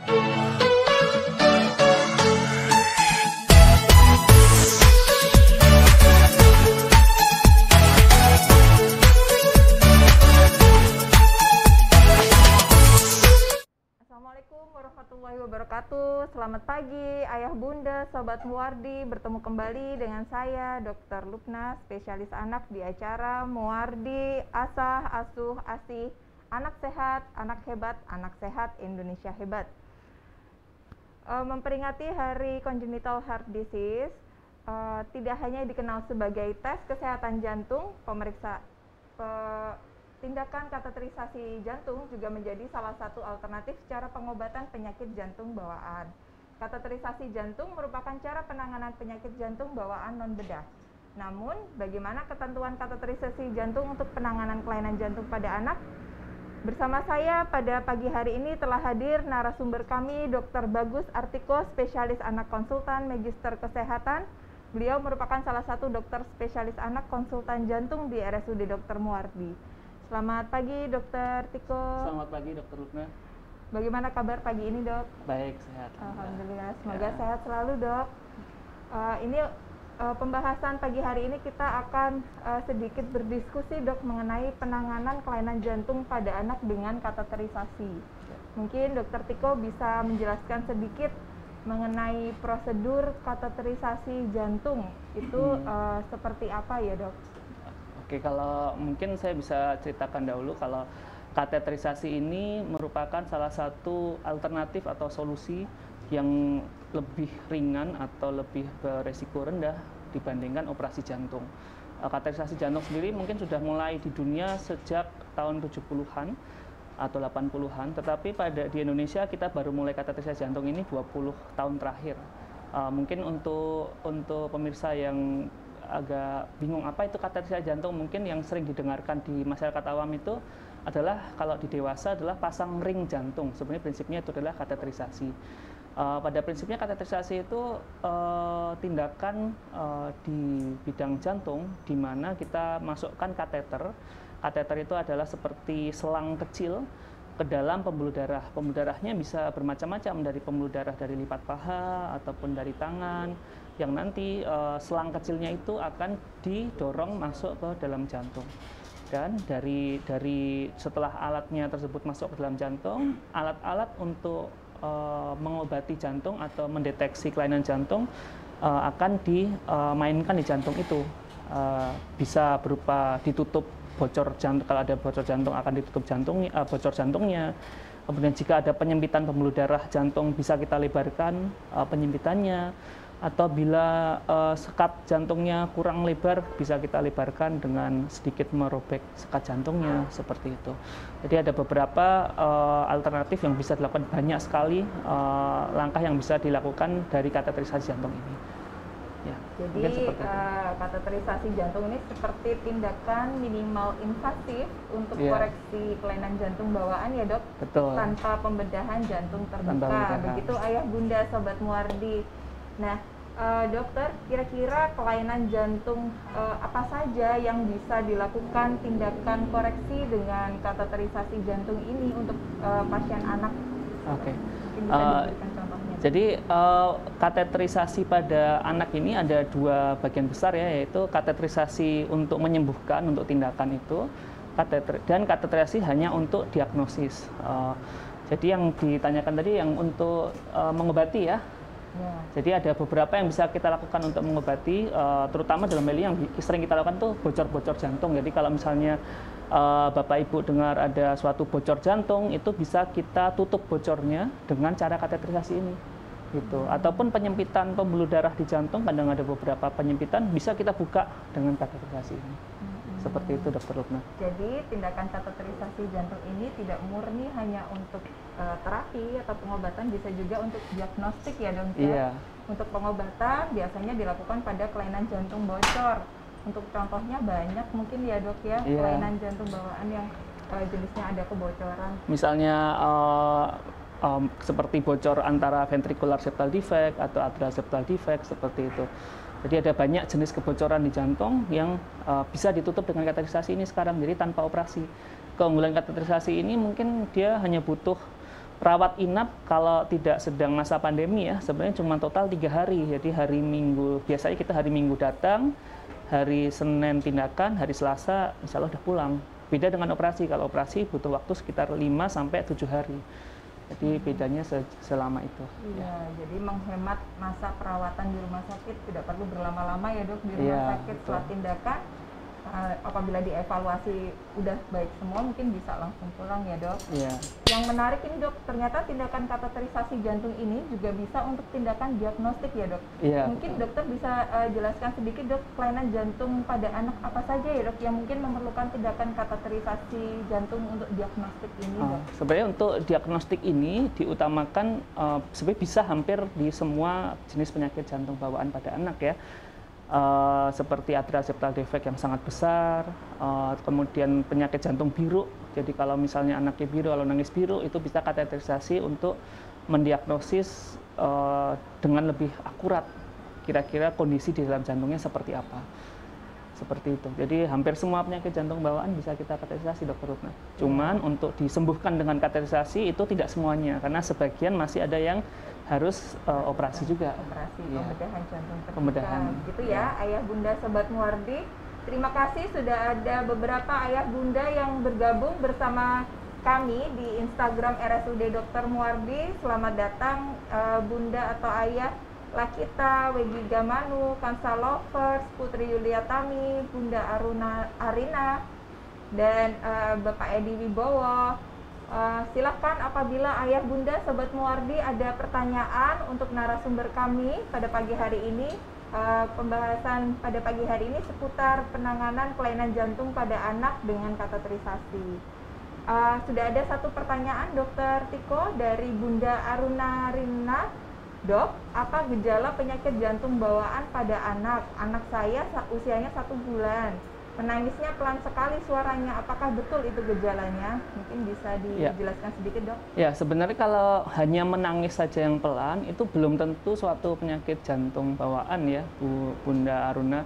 Assalamualaikum warahmatullahi wabarakatuh. Selamat pagi Ayah Bunda, Sobat Muwardi. Bertemu kembali dengan saya Dr. Lupna, spesialis anak di acara Muwardi Asah Asuh Asih Anak Sehat, Anak Hebat, Anak Sehat, Indonesia Hebat. Memperingati Hari Congenital Heart Disease, tidak hanya dikenal sebagai tes kesehatan jantung, tindakan kateterisasi jantung juga menjadi salah satu alternatif cara pengobatan penyakit jantung bawaan. Kateterisasi jantung merupakan cara penanganan penyakit jantung bawaan non-bedah. Namun, bagaimana ketentuan kateterisasi jantung untuk penanganan kelainan jantung pada anak? Bersama saya pada pagi hari ini telah hadir narasumber kami, Dr. Bagus Artiko, spesialis anak konsultan Magister Kesehatan. Beliau merupakan salah satu dokter spesialis anak konsultan jantung di RSUD Dr. Muwardi. Selamat pagi, Dokter Tiko. Selamat pagi, Dokter Lupna. Bagaimana kabar pagi ini, Dok? Baik, sehat. Alhamdulillah, semoga sehat selalu, Dok. Pembahasan pagi hari ini kita akan sedikit berdiskusi, Dok, mengenai penanganan kelainan jantung pada anak dengan kateterisasi. Mungkin Dokter Tiko bisa menjelaskan sedikit mengenai prosedur kateterisasi jantung itu seperti apa ya, Dok? Oke, kalau mungkin saya bisa ceritakan dahulu kalau kateterisasi ini merupakan salah satu alternatif atau solusi yang lebih ringan atau lebih beresiko rendah dibandingkan operasi jantung. Kateterisasi jantung sendiri mungkin sudah mulai di dunia sejak tahun 70-an atau 80-an, tetapi di Indonesia kita baru mulai kateterisasi jantung ini 20 tahun terakhir. Mungkin untuk pemirsa yang agak bingung apa itu kateterisasi jantung, mungkin yang sering didengarkan di masyarakat awam itu adalah kalau di dewasa adalah pasang ring jantung. Sebenarnya prinsipnya itu adalah kateterisasi. Pada prinsipnya kateterisasi itu tindakan di bidang jantung di mana kita masukkan kateter. Kateter itu adalah seperti selang kecil ke dalam pembuluh darah. Pembuluh darahnya bisa bermacam-macam, dari pembuluh darah dari lipat paha ataupun dari tangan, yang nanti selang kecilnya itu akan didorong masuk ke dalam jantung. Dan dari setelah alatnya tersebut masuk ke dalam jantung, alat-alat untuk mengobati jantung atau mendeteksi kelainan jantung akan dimainkan di jantung itu. Bisa berupa ditutup bocor jantung, kalau ada bocor jantung akan ditutup bocor jantungnya. Kemudian jika ada penyempitan pembuluh darah jantung bisa kita lebarkan penyempitannya. Atau bila sekat jantungnya kurang lebar, bisa kita lebarkan dengan sedikit merobek sekat jantungnya, seperti itu. Jadi ada beberapa alternatif yang bisa dilakukan, banyak sekali langkah yang bisa dilakukan dari kateterisasi jantung ini. Ya, jadi kateterisasi jantung ini seperti tindakan minimal invasif untuk koreksi kelainan jantung bawaan ya, Dok? Betul. Tanpa pembedahan jantung terbuka. Begitu Ayah Bunda Sobat Muwardi. Nah, Dokter, kira-kira kelainan jantung apa saja yang bisa dilakukan tindakan koreksi dengan kateterisasi jantung ini untuk pasien anak? Oke. Bisa diberikan contohnya. Jadi kateterisasi pada anak ini ada dua bagian besar ya, yaitu kateterisasi untuk menyembuhkan untuk tindakan itu, dan kateterisasi hanya untuk diagnosis. Jadi yang ditanyakan tadi yang untuk mengobati ya. Jadi ada beberapa yang bisa kita lakukan untuk mengobati, terutama dalam hal ini yang sering kita lakukan tuh bocor-bocor jantung. Jadi kalau misalnya Bapak Ibu dengar ada suatu bocor jantung, itu bisa kita tutup bocornya dengan cara kateterisasi ini, gitu. Ataupun penyempitan pembuluh darah di jantung, kadang ada beberapa penyempitan bisa kita buka dengan kateterisasi ini. Seperti itu, Dokter Lupna. Jadi tindakan kateterisasi jantung ini tidak murni hanya untuk terapi atau pengobatan, bisa juga untuk diagnostik ya, Dok? Iya. Untuk pengobatan biasanya dilakukan pada kelainan jantung bocor. Untuk contohnya banyak mungkin ya, Dok ya, kelainan jantung bawaan yang jenisnya ada kebocoran. Misalnya seperti bocor antara ventricular septal defect atau atrial septal defect, seperti itu. Jadi ada banyak jenis kebocoran di jantung yang bisa ditutup dengan kateterisasi ini sekarang, jadi tanpa operasi. Keunggulan kateterisasi ini mungkin dia hanya butuh rawat inap kalau tidak sedang masa pandemi ya, sebenarnya cuma total 3 hari. Jadi hari Minggu, biasanya kita hari Minggu datang, hari Senin tindakan, hari Selasa insya Allah udah pulang. Beda dengan operasi, kalau operasi butuh waktu sekitar 5-7 hari. Jadi bedanya selama itu. Iya, jadi menghemat masa perawatan di rumah sakit, tidak perlu berlama-lama ya dok di rumah Iya, sakit. betul. Setelah tindakan, apabila dievaluasi udah baik semua, mungkin bisa langsung pulang ya dok. Iya. Yang menarik ini dok, ternyata tindakan kateterisasi jantung ini juga bisa untuk tindakan diagnostik ya dok. Iya, Mungkin betul. dokter bisa jelaskan sedikit dok, kelainan jantung pada anak apa saja ya dok yang mungkin memerlukan tindakan kateterisasi jantung untuk diagnostik ini dok. Sebenarnya untuk diagnostik ini diutamakan sebenarnya bisa hampir di semua jenis penyakit jantung bawaan pada anak ya. Seperti atrial septal defect yang sangat besar, kemudian penyakit jantung biru. Jadi kalau misalnya anaknya biru, kalau nangis biru, itu bisa kateterisasi untuk mendiagnosis dengan lebih akurat kira-kira kondisi di dalam jantungnya seperti apa. Seperti itu. Jadi hampir semua penyakit jantung bawaan bisa kita kateterisasi, Dr. Rutna. Cuman untuk disembuhkan dengan kateterisasi itu tidak semuanya, karena sebagian masih ada yang harus operasi juga. Operasi Iya. pembedahan jantung terbuka. Pembedahan. Gitu ya, Ayah Bunda Sobat Muardi. Terima kasih sudah ada beberapa ayah bunda yang bergabung bersama kami di Instagram RSUD Dr. Muardi. Selamat datang Bunda atau Ayah Lakita, Wegi Gamanu, Kansa Lovers, Putri Yuliatami, Bunda Arina, dan Bapak Edi Wibowo. Silakan apabila ayah bunda sobat Muardi ada pertanyaan untuk narasumber kami pada pagi hari ini. Pembahasan pada pagi hari ini seputar penanganan kelainan jantung pada anak dengan kateterisasi. Sudah ada satu pertanyaan Dokter Tiko dari Bunda Aruna Rina. Dok, apa gejala penyakit jantung bawaan pada anak? Anak saya usianya 1 bulan. Menangisnya pelan sekali suaranya, apakah betul itu gejalanya? Mungkin bisa dijelaskan sedikit dok? Ya, sebenarnya kalau hanya menangis saja yang pelan, itu belum tentu suatu penyakit jantung bawaan ya, Bunda Aruna.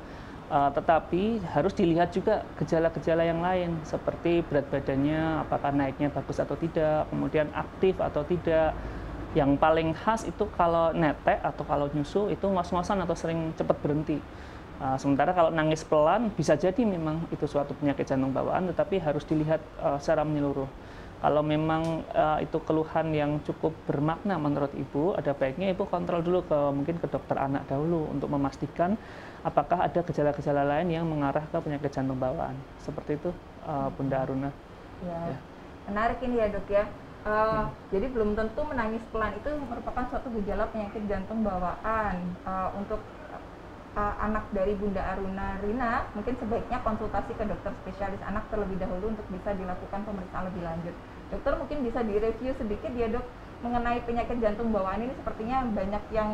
Tetapi harus dilihat juga gejala-gejala yang lain, seperti berat badannya, apakah naiknya bagus atau tidak, kemudian aktif atau tidak. Yang paling khas itu kalau netek atau kalau nyusu, itu ngos-ngosan atau sering cepat berhenti. Sementara kalau nangis pelan bisa jadi memang itu suatu penyakit jantung bawaan, tetapi harus dilihat secara menyeluruh. Kalau memang itu keluhan yang cukup bermakna menurut ibu, ada baiknya ibu kontrol dulu mungkin ke dokter anak dahulu untuk memastikan apakah ada gejala-gejala lain yang mengarah ke penyakit jantung bawaan. Seperti itu, Bunda Aruna. Ya. Menarik ini ya dok ya. Jadi belum tentu menangis pelan itu merupakan suatu gejala penyakit jantung bawaan. Untuk anak dari Bunda Aruna Rina, mungkin sebaiknya konsultasi ke dokter spesialis anak terlebih dahulu untuk bisa dilakukan pemeriksaan lebih lanjut. Dokter mungkin bisa direview sedikit ya dok, mengenai penyakit jantung bawaan ini sepertinya banyak yang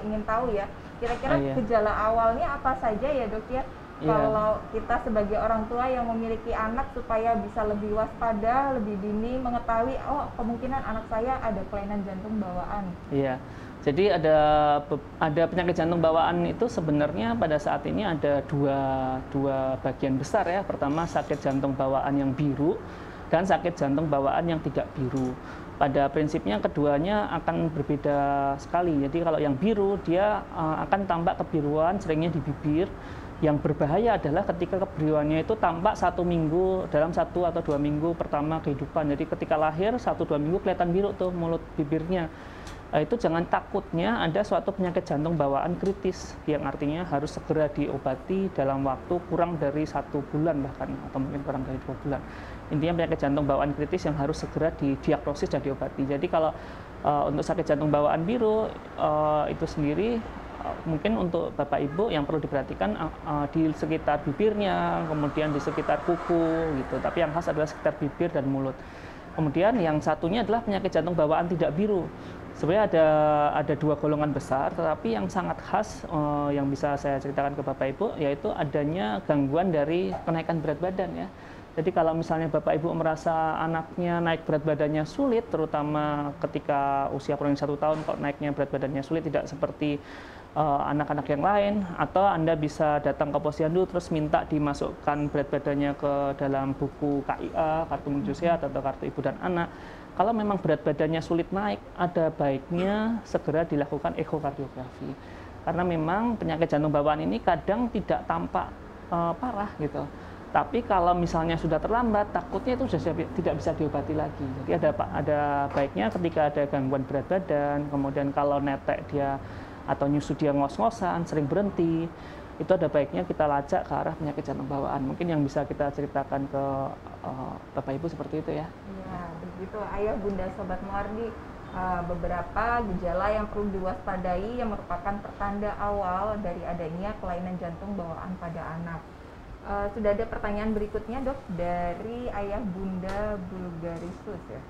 ingin tahu ya. Kira-kira gejala awalnya apa saja ya dok ya? Kalau kita sebagai orang tua yang memiliki anak supaya bisa lebih waspada, lebih dini mengetahui, oh kemungkinan anak saya ada kelainan jantung bawaan. Iya. Jadi ada penyakit jantung bawaan itu sebenarnya pada saat ini ada dua bagian besar ya. Pertama sakit jantung bawaan yang biru dan sakit jantung bawaan yang tidak biru. Pada prinsipnya keduanya akan berbeda sekali. Jadi kalau yang biru dia akan tampak kebiruan seringnya di bibir. Yang berbahaya adalah ketika kebiruannya itu tampak 1 minggu dalam 1 atau 2 minggu pertama kehidupan. Jadi ketika lahir 1-2 minggu kelihatan biru tuh mulut bibirnya. Itu jangan takutnya ada suatu penyakit jantung bawaan kritis yang artinya harus segera diobati dalam waktu kurang dari 1 bulan bahkan atau mungkin kurang dari 2 bulan. Intinya penyakit jantung bawaan kritis yang harus segera didiagnosis dan diobati. Jadi kalau untuk sakit jantung bawaan biru itu sendiri mungkin untuk Bapak Ibu yang perlu diperhatikan di sekitar bibirnya, kemudian di sekitar kuku gitu. Tapi yang khas adalah sekitar bibir dan mulut. Kemudian yang satunya adalah penyakit jantung bawaan tidak biru. Sebenarnya ada 2 golongan besar, tetapi yang sangat khas yang bisa saya ceritakan ke Bapak Ibu yaitu adanya gangguan dari kenaikan berat badan ya. Jadi kalau misalnya Bapak Ibu merasa anaknya naik berat badannya sulit, terutama ketika usia kurang 1 tahun kok naiknya berat badannya sulit, tidak seperti anak-anak yang lain, atau Anda bisa datang ke posyandu terus minta dimasukkan berat badannya ke dalam buku KIA, kartu menuju sehat atau kartu ibu dan anak. kalau memang berat badannya sulit naik, ada baiknya segera dilakukan ekokardiografi. Karena memang penyakit jantung bawaan ini kadang tidak tampak parah gitu. Tapi kalau misalnya sudah terlambat, takutnya itu sudah tidak bisa diobati lagi. Jadi ada baiknya ketika ada gangguan berat badan, kemudian kalau netek dia atau nyusu dia ngos-ngosan, sering berhenti, itu ada baiknya kita lacak ke arah penyakit jantung bawaan. Mungkin yang bisa kita ceritakan ke Bapak Ibu seperti itu ya. Iya, begitu Ayah Bunda Sobat Muardi. Beberapa gejala yang perlu diwaspadai yang merupakan pertanda awal dari adanya kelainan jantung bawaan pada anak. Sudah ada pertanyaan berikutnya, Dok, dari Ayah Bunda Bulgarisus ya.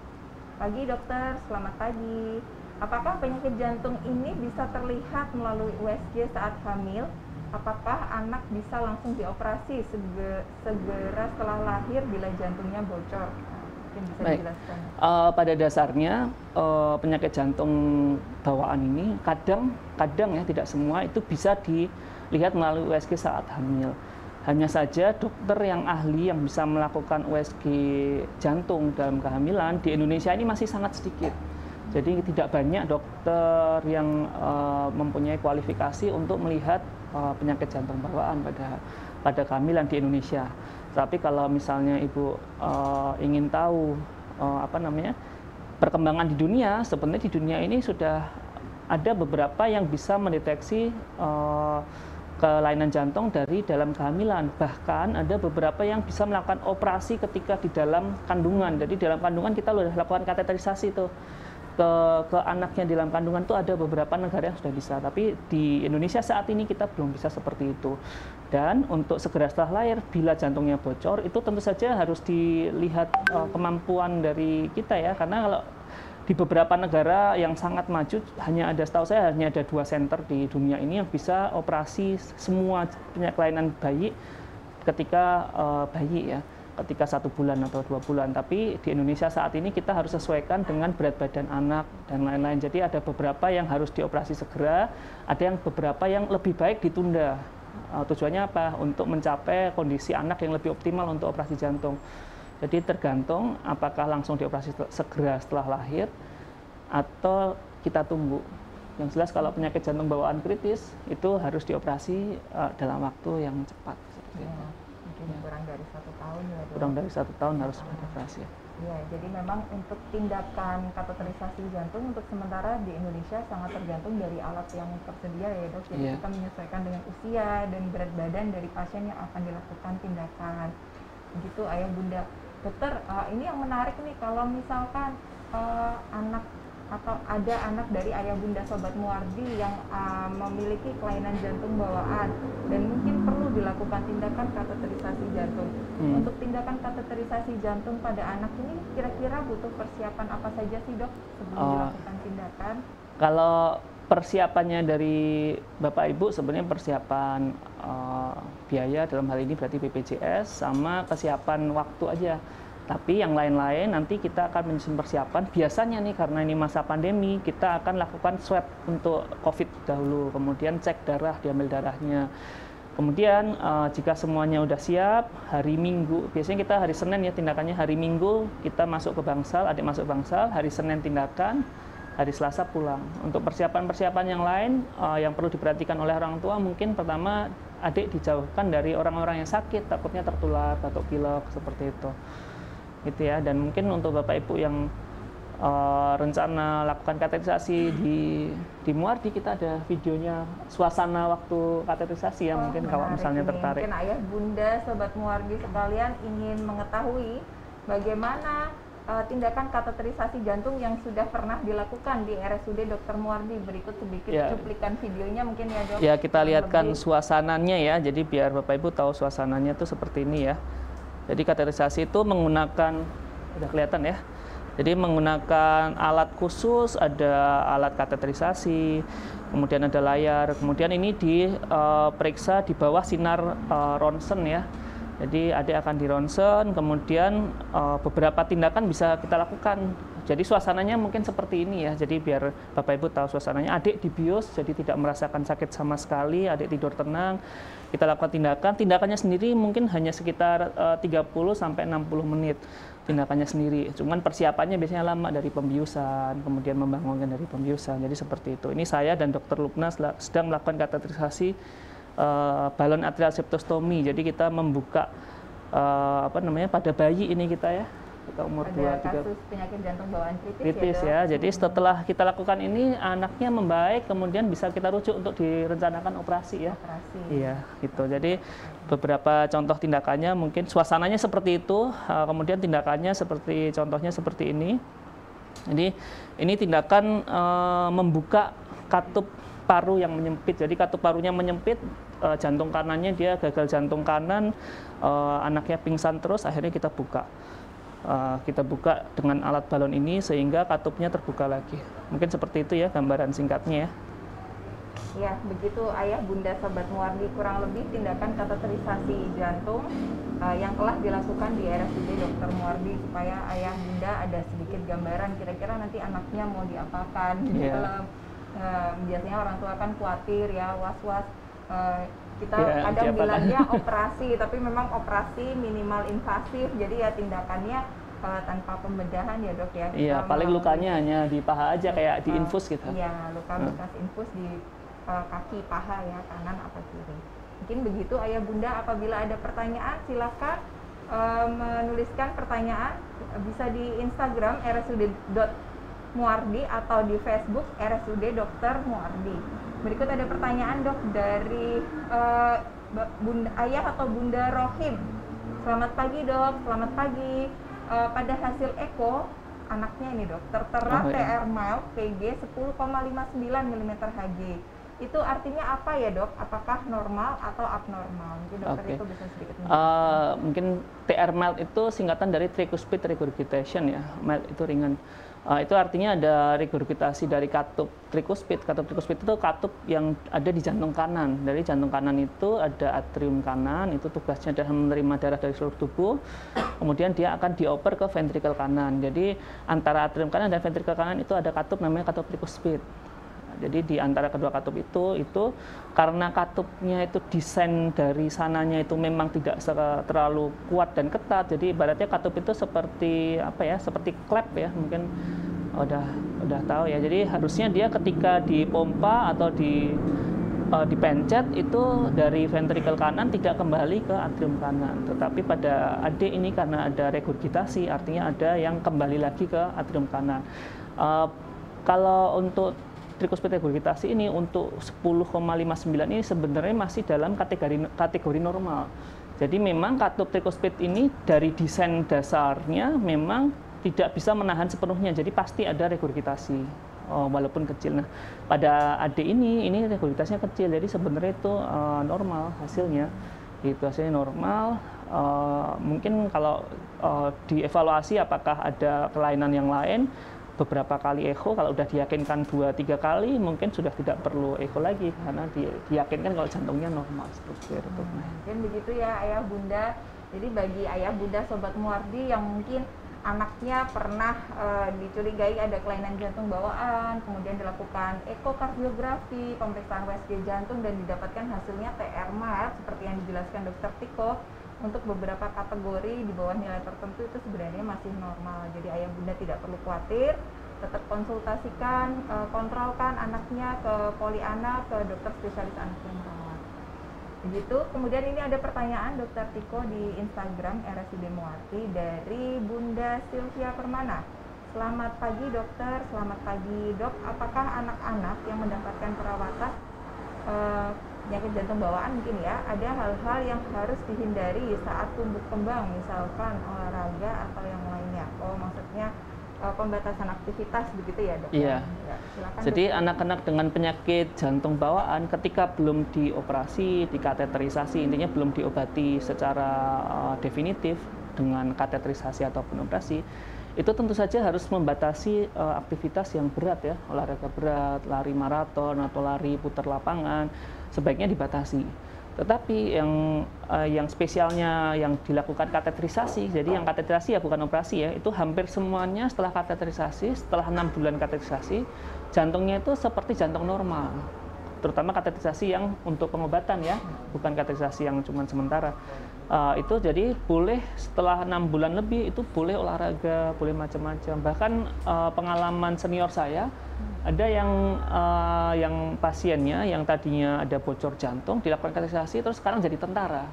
Pagi dokter, selamat pagi. Apakah penyakit jantung ini bisa terlihat melalui USG saat hamil? Apakah anak bisa langsung dioperasi segera setelah lahir bila jantungnya bocor? Mungkin bisa dijelaskan. Pada dasarnya penyakit jantung bawaan ini kadang ya, tidak semua itu bisa dilihat melalui USG saat hamil. Hanya saja dokter yang ahli yang bisa melakukan USG jantung dalam kehamilan di Indonesia ini masih sangat sedikit. Jadi tidak banyak dokter yang mempunyai kualifikasi untuk melihat penyakit jantung bawaan pada kehamilan di Indonesia. Tapi kalau misalnya Ibu ingin tahu perkembangan di dunia, sebenarnya di dunia ini sudah ada beberapa yang bisa mendeteksi kelainan jantung dari dalam kehamilan. Bahkan ada beberapa yang bisa melakukan operasi ketika di dalam kandungan. Jadi dalam kandungan kita sudah lakukan kateterisasi tuh ke anaknya di dalam kandungan, tuh ada beberapa negara yang sudah bisa. Tapi di Indonesia saat ini kita belum bisa seperti itu. Dan untuk segera setelah lahir, bila jantungnya bocor, itu tentu saja harus dilihat kemampuan dari kita ya. Karena kalau di beberapa negara yang sangat maju, setahu saya hanya ada 2 center di dunia ini yang bisa operasi semua kelainan bayi ketika bayi ya, ketika 1 bulan atau 2 bulan. Tapi di Indonesia saat ini kita harus sesuaikan dengan berat badan anak dan lain-lain. Jadi ada beberapa yang harus dioperasi segera, ada yang beberapa yang lebih baik ditunda. Tujuannya apa? Untuk mencapai kondisi anak yang lebih optimal untuk operasi jantung. Jadi tergantung apakah langsung dioperasi segera setelah lahir atau kita tunggu. Yang jelas kalau penyakit jantung bawaan kritis itu harus dioperasi dalam waktu yang cepat. Ya, mungkin kurang dari 1 tahun ya, Dok. Kurang dari 1 tahun harus dioperasi. Ya, jadi memang untuk tindakan kateterisasi jantung untuk sementara di Indonesia sangat tergantung dari alat yang tersedia ya, Dok. Jadi kita menyesuaikan dengan usia dan berat badan dari pasien yang akan dilakukan tindakan. Begitu Ayah Bunda. Dokter, ini yang menarik nih, kalau misalkan anak atau ada anak dari Ayah Bunda Sobat Muardi yang memiliki kelainan jantung bawaan dan mungkin perlu dilakukan tindakan kateterisasi jantung. Untuk tindakan kateterisasi jantung pada anak ini kira-kira butuh persiapan apa saja sih, Dok, sebelum dilakukan tindakan? Kalau persiapannya dari Bapak Ibu sebenarnya persiapan biaya, dalam hal ini berarti BPJS, sama kesiapan waktu aja. Tapi yang lain-lain nanti kita akan menyusun persiapan. Biasanya nih karena ini masa pandemi, kita akan lakukan swab untuk COVID dahulu, kemudian cek darah, diambil darahnya. Kemudian jika semuanya udah siap, hari Minggu, biasanya kita hari Senin ya tindakannya, hari Minggu kita masuk ke Bangsal, adik masuk Bangsal, hari Senin tindakan, hari Selasa pulang. Untuk persiapan-persiapan yang lain yang perlu diperhatikan oleh orang tua, mungkin pertama adik dijauhkan dari orang-orang yang sakit, takutnya tertular batuk pilek seperti itu. Gitu ya. Dan mungkin untuk Bapak Ibu yang rencana lakukan kateterisasi di Muardi, kita ada videonya suasana waktu kateterisasi ya, mungkin kalau misalnya tertarik. Mungkin Ayah Bunda Sobat Muardi sekalian ingin mengetahui bagaimana tindakan kateterisasi jantung yang sudah pernah dilakukan di RSUD Dr. Muardi. Berikut sedikit cuplikan videonya mungkin ya, Dok. Ya, kita lihatkan suasananya ya, jadi biar Bapak Ibu tahu suasananya tuh seperti ini ya. Jadi kateterisasi itu menggunakan, udah kelihatan ya, jadi menggunakan alat khusus, ada alat kateterisasi, kemudian ada layar, kemudian ini diperiksa di bawah sinar ronsen ya. Jadi adik akan di ronsen, kemudian beberapa tindakan bisa kita lakukan Jadi suasananya mungkin seperti ini ya. Jadi biar Bapak Ibu tahu suasananya. Adik dibius, jadi tidak merasakan sakit sama sekali. Adik tidur tenang. Kita lakukan tindakan. Tindakannya sendiri mungkin hanya sekitar 30 sampai 60 menit. Tindakannya sendiri. Cuman persiapannya biasanya lama dari pembiusan, kemudian membangunkan dari pembiusan. Jadi seperti itu. Ini saya dan Dr. Lubna sedang melakukan kateterisasi balon atrial septostomi. Jadi kita membuka pada bayi ini kita ya. Kita umur 2-3 kasus penyakit jantung bawaan kritis ya. Jadi setelah kita lakukan ini anaknya membaik, kemudian bisa kita rujuk untuk direncanakan operasi ya. Iya, gitu. Jadi beberapa contoh tindakannya mungkin suasananya seperti itu, kemudian tindakannya seperti contohnya seperti ini. Jadi ini tindakan membuka katup paru yang menyempit. Jadi katup parunya menyempit, jantung kanannya dia gagal jantung kanan, anaknya pingsan terus, akhirnya kita buka. Kita buka dengan alat balon ini sehingga katupnya terbuka lagi. Mungkin seperti itu ya gambaran singkatnya ya. Ya, begitu Ayah Bunda Sobat Muardi, kurang lebih tindakan kateterisasi jantung yang telah dilakukan di RSUD Dr. Muardi, supaya Ayah Bunda ada sedikit gambaran kira-kira nanti anaknya mau diapakan di dalam. Biasanya orang tua kan khawatir ya, was-was. Kita kadang bilangnya operasi, tapi memang operasi minimal invasif, jadi ya tindakannya tanpa pembedahan ya dok ya. Iya, paling lukanya hanya di paha aja kayak di infus gitu. Iya, luka bekas infus di kaki paha ya, kanan atau kiri. Mungkin begitu Ayah Bunda, apabila ada pertanyaan silakan menuliskan pertanyaan, bisa di Instagram rsud.muardi atau di Facebook RSUD Dr. Muardi. Berikut ada pertanyaan dok dari Bunda Ayah atau Bunda Rohim. Selamat pagi dok, selamat pagi. Pada hasil eko anaknya ini dok tertera TR mild PG 10,59 mm Hg. Itu artinya apa ya dok? Apakah normal atau abnormal? Mungkin dokter itu bisa sedikit mungkin TR mild itu singkatan dari tricuspid regurgitation ya. Mild itu ringan. Itu artinya ada regurgitasi dari katup tricuspid. Katup tricuspid itu katup yang ada di jantung kanan. Dari jantung kanan itu ada atrium kanan, itu tugasnya adalah menerima darah dari seluruh tubuh. Kemudian dia akan dioper ke ventrikel kanan. Jadi antara atrium kanan dan ventrikel kanan itu ada katup namanya katup tricuspid. Jadi di antara kedua katup itu karena katupnya itu desain dari sananya itu memang tidak terlalu kuat dan ketat. Jadi ibaratnya katup itu seperti seperti klep ya, mungkin udah tahu ya. Jadi harusnya dia ketika dipompa atau dipencet itu dari ventrikel kanan tidak kembali ke atrium kanan. Tetapi pada adik ini karena ada regurgitasi, artinya ada yang kembali lagi ke atrium kanan. Kalau untuk tricuspid regurgitasi ini untuk 10,59 ini sebenarnya masih dalam kategori normal. Jadi memang katup tricuspid ini dari desain dasarnya memang tidak bisa menahan sepenuhnya. Jadi pasti ada regurgitasi walaupun kecil. Nah, pada adik ini regurgitasinya kecil. Jadi sebenarnya itu normal hasilnya. Itu hasilnya normal. Mungkin kalau dievaluasi apakah ada kelainan yang lain, beberapa kali echo, kalau udah diyakinkan 2-3 kali mungkin sudah tidak perlu echo lagi karena diyakinkan kalau jantungnya normal seperti itu. Mungkin begitu ya Ayah Bunda. Jadi bagi Ayah Bunda Sobat Muardi yang mungkin anaknya pernah dicurigai ada kelainan jantung bawaan, kemudian dilakukan ekokardiografi, pemeriksaan USG jantung dan didapatkan hasilnya TR mild seperti yang dijelaskan Dr. Tiko, untuk beberapa kategori di bawah nilai tertentu itu sebenarnya masih normal. Jadi Ayah Bunda tidak perlu khawatir, tetap konsultasikan, kontrolkan anaknya ke poliana, ke dokter spesialis anak yang merawat. Begitu. Kemudian ini ada pertanyaan Dr. Tiko di Instagram RSUD Muardi dari Bunda Sylvia Permana. Selamat pagi dokter, selamat pagi dok. Apakah anak-anak yang mendapatkan perawatan penyakit jantung bawaan mungkin ya, ada hal-hal yang harus dihindari saat tumbuh kembang, misalkan olahraga atau yang lainnya? Maksudnya pembatasan aktivitas begitu ya dok? Iya. Ya, silakan, jadi dok. Anak-anak dengan penyakit jantung bawaan ketika belum dioperasi, dikateterisasi, intinya belum diobati secara definitif dengan kateterisasi ataupun operasi, itu tentu saja harus membatasi aktivitas yang berat ya, olahraga berat, lari maraton atau lari putar lapangan, sebaiknya dibatasi. Tetapi yang spesialnya yang dilakukan kateterisasi, jadi yang kateterisasi ya bukan operasi ya, itu hampir semuanya setelah kateterisasi, setelah 6 bulan kateterisasi, jantungnya itu seperti jantung normal. Terutama kateterisasi yang untuk pengobatan ya, bukan kateterisasi yang cuma sementara. Itu jadi boleh setelah 6 bulan lebih itu boleh olahraga, boleh macam-macam. Bahkan pengalaman senior saya, ada yang pasiennya yang tadinya ada bocor jantung dilakukan kateterisasi terus sekarang jadi tentara.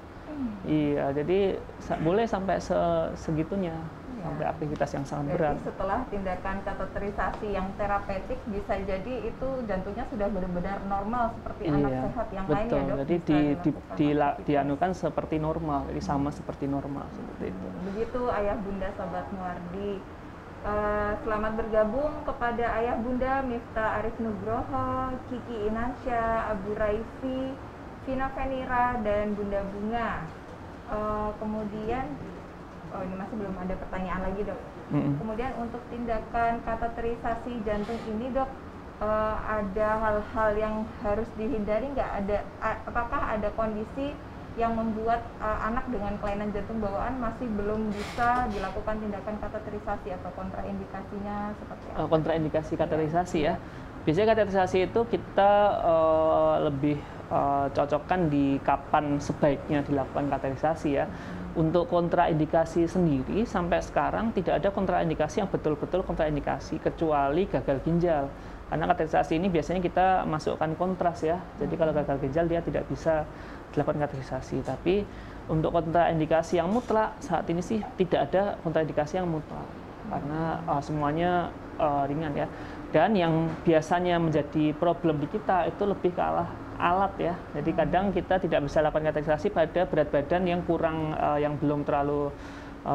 Iya, jadi boleh sampai segitunya, sampai aktivitas yang sangat berat. Jadi setelah tindakan kateterisasi yang terapeutik bisa jadi itu jantungnya sudah benar-benar normal seperti anak sehat yang lain ya, Dok. Jadi dianukan seperti normal, jadi sama seperti normal seperti itu. Begitu Ayah Bunda Sobat Muardi. Selamat bergabung kepada Ayah Bunda Miftah Arif Nugroho, Kiki Inansya, Abu Raifi, Vina Venira, dan Bunda Bunga. Kemudian, ini masih belum ada pertanyaan lagi, Dok. Kemudian untuk tindakan kateterisasi jantung ini, Dok, ada hal-hal yang harus dihindari nggak? Apakah ada kondisi yang membuat anak dengan kelainan jantung bawaan masih belum bisa dilakukan tindakan kateterisasi atau kontraindikasinya seperti apa? Kontraindikasi kateterisasi ya. Biasanya kateterisasi itu kita lebih cocokkan di kapan sebaiknya dilakukan kateterisasi ya. Untuk kontraindikasi sendiri sampai sekarang tidak ada kontraindikasi yang betul-betul kontraindikasi kecuali gagal ginjal. Karena kateterisasi ini biasanya kita masukkan kontras ya. Jadi kalau gagal ginjal dia tidak bisa dilakukan kateterisasi. Tapi untuk kontraindikasi yang mutlak saat ini sih tidak ada kontraindikasi yang mutlak karena semuanya ringan ya. Dan yang biasanya menjadi problem di kita itu lebih ke alat ya. Jadi kadang kita tidak bisa lakukan kateterisasi pada berat badan yang kurang, yang belum terlalu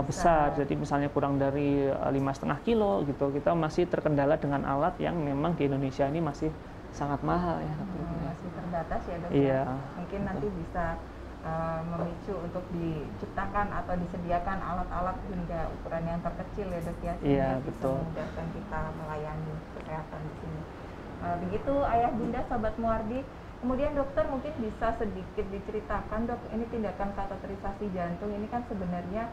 besar. Jadi misalnya kurang dari 5,5 kilo gitu. Kita masih terkendala dengan alat yang memang di Indonesia ini masih sangat mahal ya. Masih terbatas ya, Dok. Iya. Mungkin nanti bisa memicu untuk diciptakan atau disediakan alat-alat hingga ukuran yang terkecil ya, Dok ya. Iya, bisa betul. memudahkan kita melayani kesehatan di sini. Begitu Ayah Bunda Sobat Muardi. Kemudian dokter mungkin bisa sedikit diceritakan, Dok, ini tindakan kateterisasi jantung ini kan sebenarnya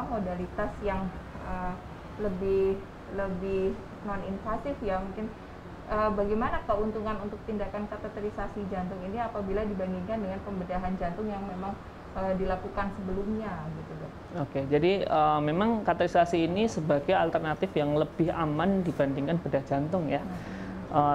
modalitas yang lebih non invasif ya, mungkin bagaimana keuntungan untuk tindakan kateterisasi jantung ini apabila dibandingkan dengan pembedahan jantung yang memang dilakukan sebelumnya gitu, Dok. Oke, jadi memang kateterisasi ini sebagai alternatif yang lebih aman dibandingkan bedah jantung ya.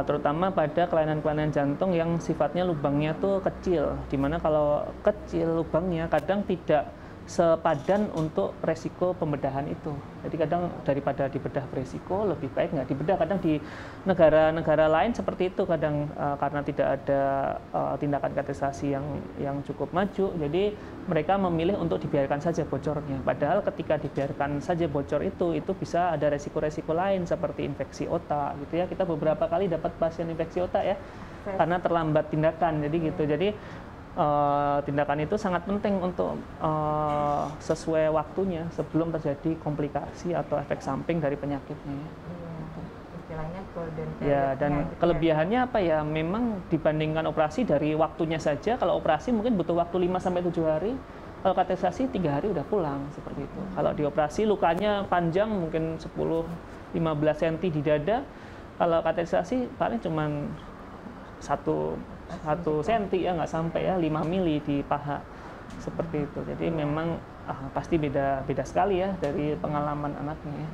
Terutama pada kelainan-kelainan jantung yang sifatnya lubangnya tuh kecil, dimana kalau kecil lubangnya kadang tidak sepadan untuk resiko pembedahan itu. Jadi kadang daripada dibedah beresiko lebih baik nggak dibedah. Kadang di negara-negara lain seperti itu kadang karena tidak ada tindakan kateterisasi yang cukup maju, jadi mereka memilih untuk dibiarkan saja bocornya. Padahal ketika dibiarkan saja bocor itu bisa ada resiko-resiko lain seperti infeksi otak gitu ya. Kita beberapa kali dapat pasien infeksi otak ya karena terlambat tindakan. Jadi gitu. Jadi tindakan itu sangat penting untuk sesuai waktunya sebelum terjadi komplikasi atau efek samping dari penyakitnya. Istilahnya golden ya, dan kelebihannya apa ya? Memang dibandingkan operasi dari waktunya saja, kalau operasi mungkin butuh waktu 5-7 hari, kalau kateterisasi 3 hari udah pulang seperti itu. Kalau di operasi lukanya panjang mungkin 10-15 cm di dada, kalau kateterisasi paling cuman 1 senti ya, nggak sampai ya, 5 mili di paha seperti itu. Jadi memang pasti beda sekali ya dari pengalaman anaknya ya.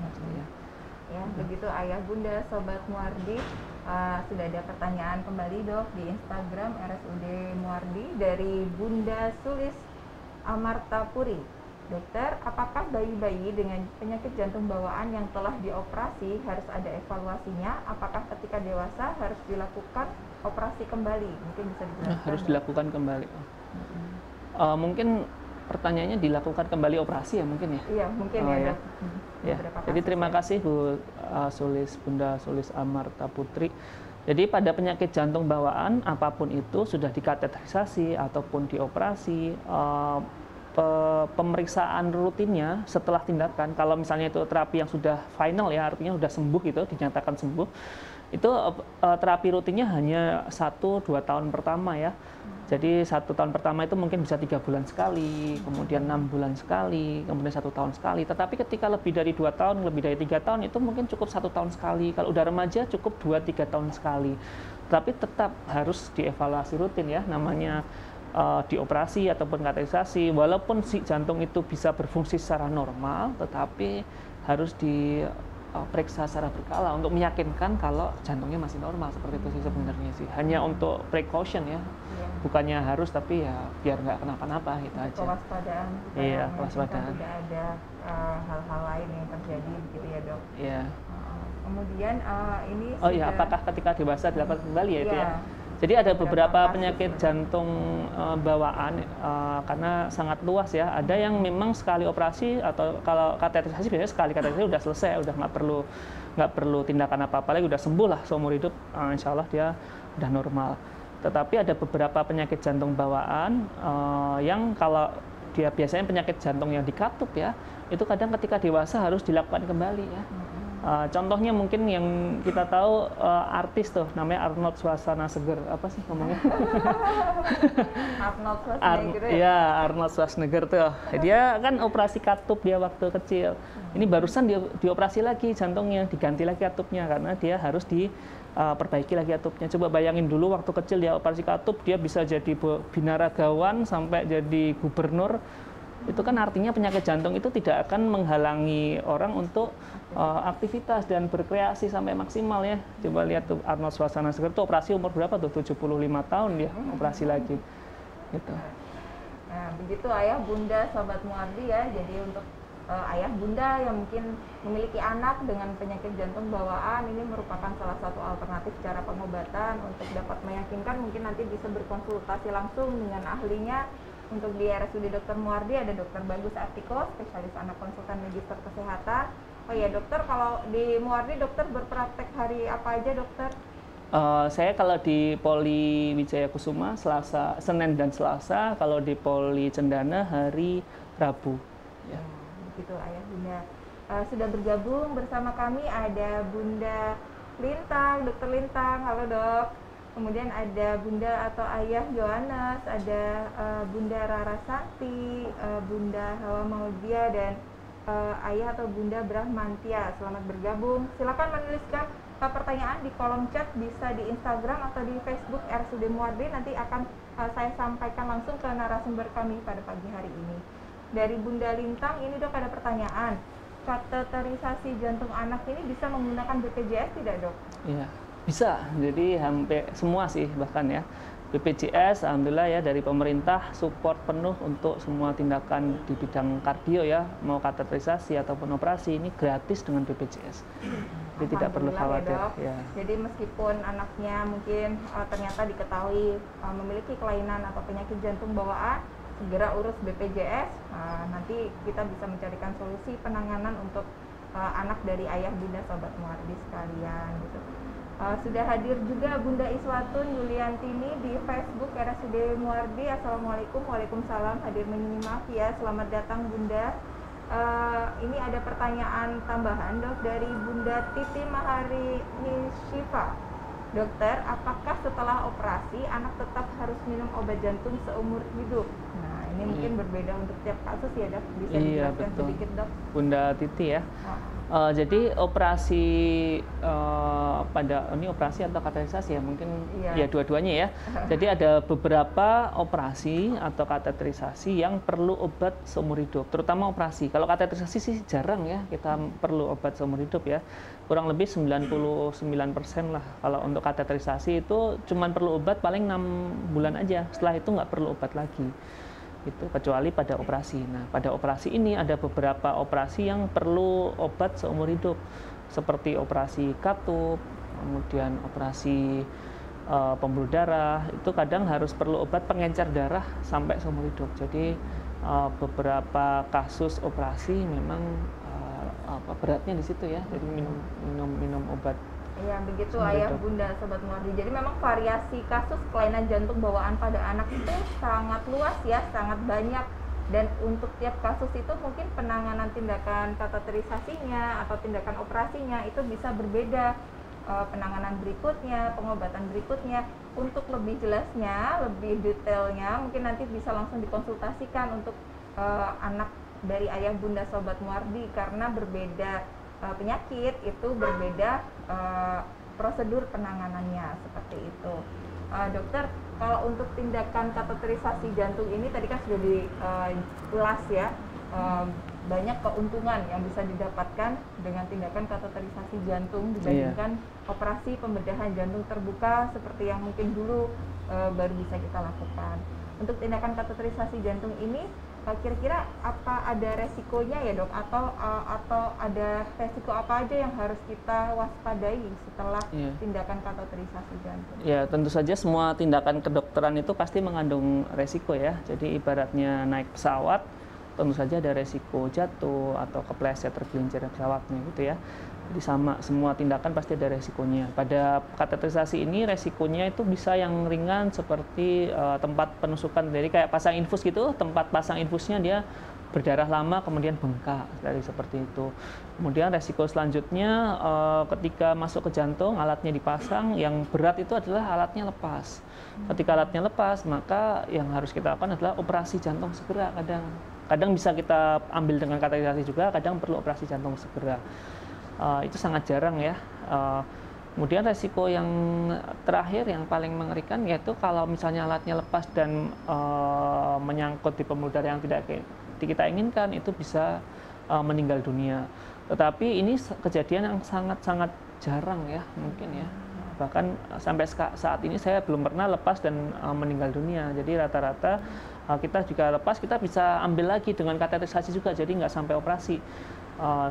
Ya, begitu Ayah Bunda Sobat Muardi. Sudah ada pertanyaan kembali, Dok, di Instagram RSUD Muardi dari Bunda Sulis Amartapuri. Dokter, apakah bayi-bayi dengan penyakit jantung bawaan yang telah dioperasi harus ada evaluasinya? Apakah ketika dewasa harus dilakukan operasi kembali? Mungkin bisa dijelaskan. Harus dilakukan kembali. Mungkin pertanyaannya dilakukan kembali operasi ya mungkin ya? Iya, mungkin ya, Dok. Ya. Jadi terima kasih Bunda Sulis Amarta Putri. Jadi pada penyakit jantung bawaan apapun itu sudah dikateterisasi ataupun dioperasi, pemeriksaan rutinnya setelah tindakan, kalau misalnya itu terapi yang sudah final ya, artinya sudah sembuh gitu, dinyatakan sembuh, itu terapi rutinnya hanya 1-2 tahun pertama ya. Jadi 1 tahun pertama itu mungkin bisa 3 bulan sekali, kemudian 6 bulan sekali, kemudian 1 tahun sekali. Tetapi ketika lebih dari 2 tahun, lebih dari 3 tahun itu mungkin cukup 1 tahun sekali. Kalau udah remaja cukup 2-3 tahun sekali. Tapi tetap harus dievaluasi rutin ya, namanya dioperasi ataupun kateterisasi. Walaupun si jantung itu bisa berfungsi secara normal, tetapi harus diperiksa secara berkala untuk meyakinkan kalau jantungnya masih normal. Seperti itu sih sebenarnya sih. Hanya untuk precaution ya, bukannya harus, tapi ya biar nggak kenapa-napa gitu aja. Kewaspadaan. Iya, kewaspadaan. Tidak ada hal-hal lain yang terjadi begitu ya dok. Iya. Kemudian ini Oh iya, apakah ketika dewasa dilakukan kembali ya itu ya? Jadi ada Beberapa beberapa kasus penyakit jantung bawaan karena sangat luas ya. Ada yang memang sekali operasi, atau kalau kateterisasi biasanya sekali kateterisasi udah selesai, udah nggak perlu tindakan apa-apa lagi, udah sembuh lah seumur hidup, insya Allah dia udah normal. Tetapi ada beberapa penyakit jantung bawaan yang kalau dia biasanya penyakit jantung yang dikatup ya, itu kadang ketika dewasa harus dilakukan kembali ya. Contohnya mungkin yang kita tahu artis tuh namanya Arnold Schwarzenegger, apa sih ngomongnya? Arnold Schwarzenegger ya? Iya, Arnold Schwarzenegger tuh. Dia kan operasi katup dia waktu kecil. Ini barusan dia dioperasi lagi jantungnya, diganti lagi katupnya karena dia harus diperbaiki lagi katupnya. Coba bayangin dulu waktu kecil dia operasi katup, dia bisa jadi binaragawan sampai jadi gubernur. Itu kan artinya penyakit jantung itu tidak akan menghalangi orang untuk aktivitas dan berkreasi sampai maksimal ya. Coba lihat tuh Arnold Schwarzenegger itu operasi umur berapa tuh? 75 tahun dia operasi lagi. Gitu. Nah, begitu ayah bunda sobat Muardi ya. Jadi untuk ayah bunda yang mungkin memiliki anak dengan penyakit jantung bawaan, ini merupakan salah satu alternatif cara pengobatan. Untuk dapat meyakinkan mungkin nanti bisa berkonsultasi langsung dengan ahlinya. Untuk di RSUD Dr. Muardi ada Dr. Bagus Artiko, spesialis anak konsultan magister kesehatan. Oh iya dokter, kalau di Muardi dokter berpraktek hari apa aja dokter? Saya kalau di Poli Wijaya Kusuma Senin dan Selasa, kalau di Poli Cendana hari Rabu. Ya, begitu ayah bunda. Sudah bergabung bersama kami ada Bunda Lintang, Dokter Lintang. Halo dok. Kemudian ada bunda atau ayah Yohanes, ada Bunda Rara Santi, Bunda Hawa Maudia, dan ayah atau Bunda Brahmantia. Selamat bergabung. Silakan menuliskan pertanyaan di kolom chat, bisa di Instagram atau di Facebook RSUD Muardi. Nanti akan saya sampaikan langsung ke narasumber kami pada pagi hari ini. Dari Bunda Lintang, ini dok ada pertanyaan. Kateterisasi jantung anak ini bisa menggunakan BPJS tidak dok? Iya. Bisa, jadi hampir semua sih bahkan ya. BPJS, alhamdulillah ya dari pemerintah support penuh untuk semua tindakan di bidang kardio ya, mau kateterisasi ataupun operasi ini gratis dengan BPJS. Jadi tidak perlu khawatir. Ya, jadi meskipun anaknya mungkin ternyata diketahui memiliki kelainan atau penyakit jantung bawaan, segera urus BPJS. Nanti kita bisa mencarikan solusi penanganan untuk anak dari ayah bunda sobat Muardi sekalian gitu. Sudah hadir juga Bunda Iswatun Yuliantini di Facebook RSUD Muardi. Assalamualaikum. Waalaikumsalam. Hadir menyimak ya. Selamat datang Bunda. Ini ada pertanyaan tambahan dok dari Bunda Titi Mahari Nishifa. Dokter, apakah setelah operasi anak tetap harus minum obat jantung seumur hidup? Nah ini mungkin berbeda untuk tiap kasus ya dok. Bisa dijelaskan sedikit dok? Bunda Titi ya. Jadi operasi ini operasi atau kateterisasi ya mungkin ya dua-duanya ya. Jadi ada beberapa operasi atau kateterisasi yang perlu obat seumur hidup, terutama operasi. Kalau kateterisasi sih jarang ya kita perlu obat seumur hidup ya. Kurang lebih 99% lah. Kalau untuk kateterisasi itu cuma perlu obat paling 6 bulan aja. Setelah itu nggak perlu obat lagi. Itu kecuali pada operasi. Nah, pada operasi ini ada beberapa operasi yang perlu obat seumur hidup, seperti operasi katup, kemudian operasi pembuluh darah. Itu kadang harus perlu obat pengencer darah sampai seumur hidup. Jadi beberapa kasus operasi memang beratnya di situ ya. Jadi minum obat. Ya begitu ayah bunda sobat Muardi. Jadi memang variasi kasus kelainan jantung bawaan pada anak itu sangat luas ya, sangat banyak. Dan untuk tiap kasus itu mungkin penanganan tindakan kateterisasinya atau tindakan operasinya itu bisa berbeda. Penanganan berikutnya, pengobatan berikutnya. Untuk lebih jelasnya, lebih detailnya mungkin nanti bisa langsung dikonsultasikan untuk anak dari ayah bunda sobat Muardi, karena berbeda penyakit itu berbeda prosedur penanganannya seperti itu. Dokter, kalau untuk tindakan kateterisasi jantung ini tadi kan sudah diulas ya, banyak keuntungan yang bisa didapatkan dengan tindakan kateterisasi jantung dibandingkan operasi pembedahan jantung terbuka seperti yang mungkin dulu baru bisa kita lakukan. Untuk tindakan kateterisasi jantung ini kira-kira apa ada resikonya ya dok, atau ada resiko apa aja yang harus kita waspadai setelah tindakan kateterisasi jantung? Ya, tentu saja semua tindakan kedokteran itu pasti mengandung resiko ya. Jadi ibaratnya naik pesawat, tentu saja ada resiko jatuh atau kepleset tergelincir pesawatnya gitu ya. Jadi sama, semua tindakan pasti ada resikonya. Pada kateterisasi ini resikonya itu bisa yang ringan seperti tempat penusukan, jadi kayak pasang infus gitu, tempat pasang infusnya dia berdarah lama kemudian bengkak, dari seperti itu. Kemudian resiko selanjutnya ketika masuk ke jantung, alatnya dipasang, yang berat itu adalah alatnya lepas. Ketika alatnya lepas, maka yang harus kita lakukan adalah operasi jantung segera. Kadang bisa kita ambil dengan kateterisasi juga, kadang perlu operasi jantung segera. Itu sangat jarang ya. Kemudian resiko yang terakhir yang paling mengerikan yaitu kalau misalnya alatnya lepas dan menyangkut di pembuluh darah yang tidak kita inginkan, itu bisa meninggal dunia. Tetapi ini kejadian yang sangat-sangat jarang ya mungkin ya. Bahkan sampai saat ini saya belum pernah lepas dan meninggal dunia. Jadi rata-rata kita juga lepas, kita bisa ambil lagi dengan kateterisasi juga, jadi nggak sampai operasi.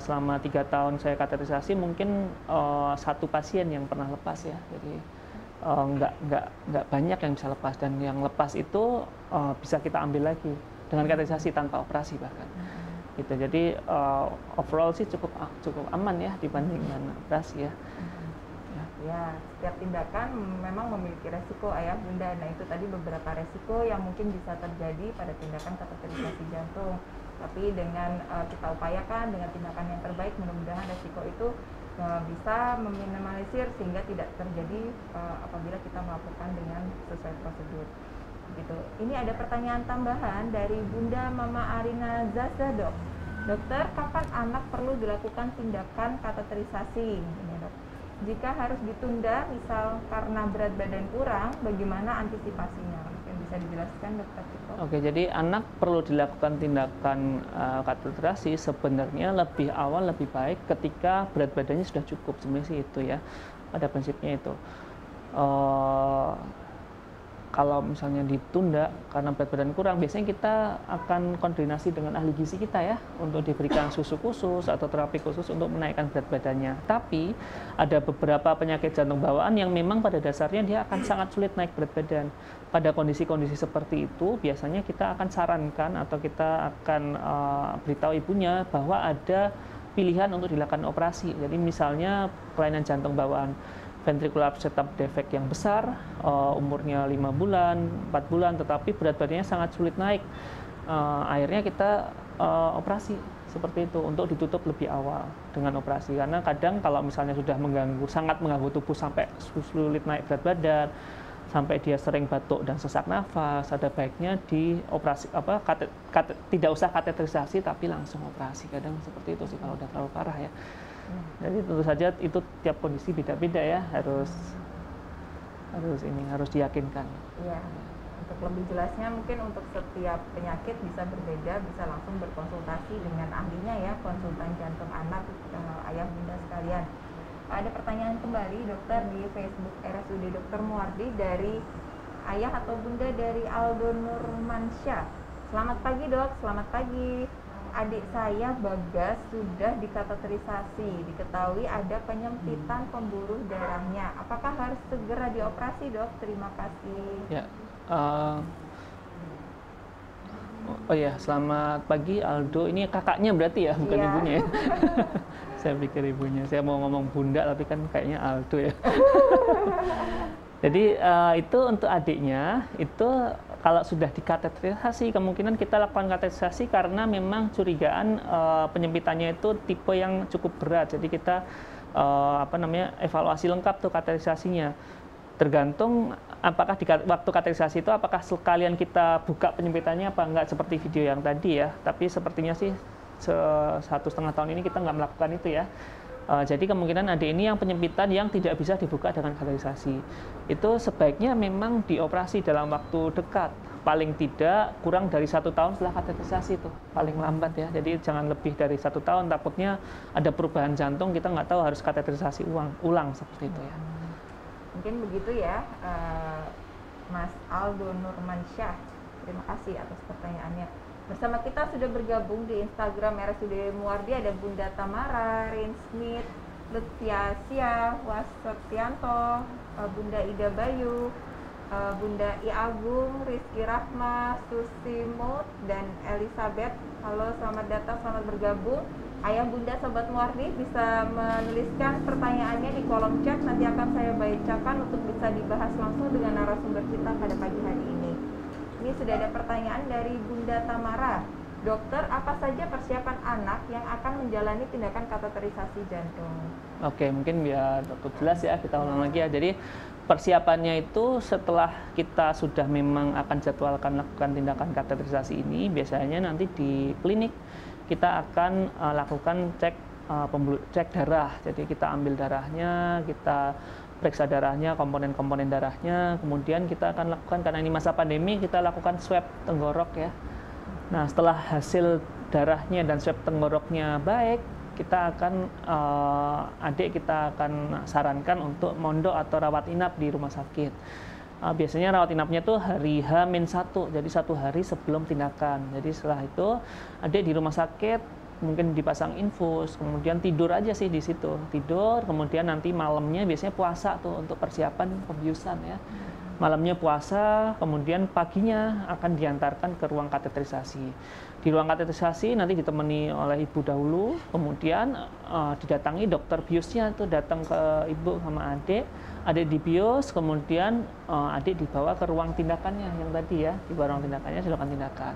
Selama 3 tahun saya kateterisasi mungkin 1 pasien yang pernah lepas ya, jadi nggak banyak yang bisa lepas, dan yang lepas itu bisa kita ambil lagi dengan kateterisasi tanpa operasi bahkan. Gitu. Jadi overall sih cukup aman ya dibandingkan operasi ya. Ya, setiap tindakan memang memiliki resiko ayah bunda. Nah, itu tadi beberapa resiko yang mungkin bisa terjadi pada tindakan kateterisasi jantung. Tapi dengan kita upayakan dengan tindakan yang terbaik, mudah-mudahan resiko itu bisa meminimalisir sehingga tidak terjadi apabila kita melakukan dengan sesuai prosedur. Gitu. Ini ada pertanyaan tambahan dari Bunda Mama Arina Zaza, dok. Dokter, kapan anak perlu dilakukan tindakan kateterisasi? Ini, dok. Jika harus ditunda, misal karena berat badan kurang, bagaimana antisipasinya? Mungkin bisa dijelaskan, dokter Tito? Oke, jadi anak perlu dilakukan tindakan kateterisasi sebenarnya lebih awal, lebih baik ketika berat badannya sudah cukup. Sebenarnya sih itu ya, pada prinsipnya itu. Kalau misalnya ditunda karena berat badan kurang, biasanya kita akan koordinasi dengan ahli gizi kita ya, untuk diberikan susu khusus atau terapi khusus untuk menaikkan berat badannya. Tapi ada beberapa penyakit jantung bawaan yang memang pada dasarnya dia akan sangat sulit naik berat badan. Pada kondisi-kondisi seperti itu, biasanya kita akan sarankan atau kita akan beritahu ibunya bahwa ada pilihan untuk dilakukan operasi. Jadi misalnya kelainan jantung bawaan ventricular septum defect yang besar, umurnya 5 bulan, 4 bulan, tetapi berat badannya sangat sulit naik. Akhirnya kita operasi seperti itu untuk ditutup lebih awal dengan operasi. Karena kadang kalau misalnya sudah sangat mengganggu tubuh sampai sulit naik berat badan, sampai dia sering batuk dan sesak nafas, ada baiknya dioperasi tidak usah kateterisasi tapi langsung operasi. Kadang seperti itu sih kalau udah terlalu parah ya. Jadi tentu saja itu tiap kondisi beda-beda ya, harus diyakinkan. Iya. Untuk lebih jelasnya mungkin untuk setiap penyakit bisa berbeda, bisa langsung berkonsultasi dengan ahlinya ya, konsultan jantung anak, ayah bunda sekalian. Ada pertanyaan kembali dokter di Facebook RSUD Dr. Muardi dari ayah atau bunda dari Aldo Nurmansyah. Selamat pagi dok, selamat pagi. Adik saya Bagas sudah dikateterisasi, diketahui ada penyempitan pembuluh darahnya. Apakah harus segera dioperasi dok? Terima kasih. Ya, oh ya, selamat pagi Aldo. Ini kakaknya berarti ya, bukan ibunya ya? Saya pikir ibunya. Saya mau ngomong bunda tapi kan kayaknya Aldo ya. Jadi itu untuk adiknya itu kalau sudah dikateterisasi, kemungkinan kita lakukan kateterisasi karena memang curigaan penyempitannya itu tipe yang cukup berat. Jadi kita evaluasi lengkap tuh kateterisasinya. Tergantung apakah waktu kateterisasi itu apakah sekalian kita buka penyempitannya apa enggak seperti video yang tadi ya. Tapi sepertinya sih 1,5 tahun ini kita nggak melakukan itu ya. Jadi kemungkinan adik ini yang penyempitan yang tidak bisa dibuka dengan kateterisasi. Itu sebaiknya memang dioperasi dalam waktu dekat. Paling tidak kurang dari 1 tahun setelah kateterisasi itu paling lambat ya. Jadi jangan lebih dari 1 tahun, takutnya ada perubahan jantung, kita nggak tahu harus kateterisasi ulang seperti itu ya. Mungkin begitu ya, Mas Aldo Nurmansyah. Terima kasih atas pertanyaannya. Bersama kita sudah bergabung di Instagram RSUD Muardi ada Bunda Tamara, Rin Smith, Lutfia Sia, Wasetianto, Bunda Ida Bayu, Bunda I Agung, Rizky Rahma, Susi Mut, dan Elizabeth. Halo, selamat datang, selamat bergabung. Ayah Bunda Sobat Muardi bisa menuliskan pertanyaannya di kolom chat, nanti akan saya bacakan untuk bisa dibahas langsung dengan narasumber kita pada pagi hari ini. Ini sudah ada pertanyaan dari Bunda Tamara. Dokter, apa saja persiapan anak yang akan menjalani tindakan kateterisasi jantung? Oke, mungkin biar dokter jelas ya, kita ulang lagi ya. Jadi persiapannya itu setelah kita sudah memang akan jadwalkan lakukan tindakan kateterisasi ini, biasanya nanti di klinik kita akan lakukan cek darah. Jadi kita ambil darahnya, kita periksa darahnya, komponen-komponen darahnya, kemudian kita akan lakukan, karena ini masa pandemi, kita lakukan swab tenggorok ya. Nah, setelah hasil darahnya dan swab tenggoroknya baik, kita akan kita akan sarankan untuk mondok atau rawat inap di rumah sakit. Biasanya rawat inapnya tuh hari H-1, jadi 1 hari sebelum tindakan. Jadi setelah itu adik di rumah sakit mungkin dipasang infus, kemudian tidur aja sih di situ, tidur, kemudian nanti malamnya biasanya puasa tuh untuk persiapan pembiusan ya. Malamnya puasa, kemudian paginya akan diantarkan ke ruang kateterisasi. Di ruang kateterisasi nanti ditemani oleh ibu dahulu, kemudian didatangi dokter biusnya tuh datang ke ibu sama adik dibius, kemudian adik dibawa ke ruang tindakannya yang tadi ya, di ruang tindakannya dilakukan tindakan.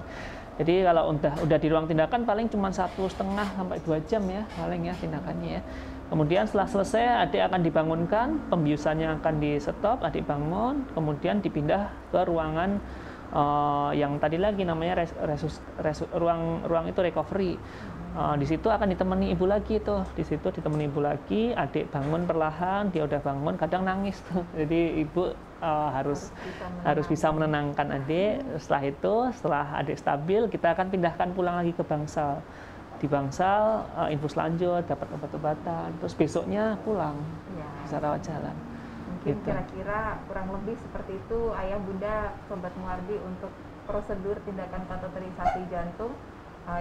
Jadi kalau udah di ruang tindakan paling cuma 1,5 sampai 2 jam ya paling ya tindakannya ya. Kemudian setelah selesai adik akan dibangunkan, pembiusannya akan di stop, adik bangun, kemudian dipindah ke ruangan yang tadi lagi namanya ruang itu recovery. Di situ akan ditemani ibu lagi tuh, di situ ditemani ibu lagi, adik bangun perlahan, dia udah bangun, kadang nangis tuh, jadi ibu harus bisa menenangkan adik. Setelah adik stabil, kita akan pindahkan pulang lagi ke bangsal. Di bangsal infus lanjut, dapat obat-obatan, terus besoknya pulang ya, bisa rawat jalan. Mungkin gitu. Kira-kira kurang lebih seperti itu ayah bunda Sobat Muardi untuk prosedur tindakan kateterisasi jantung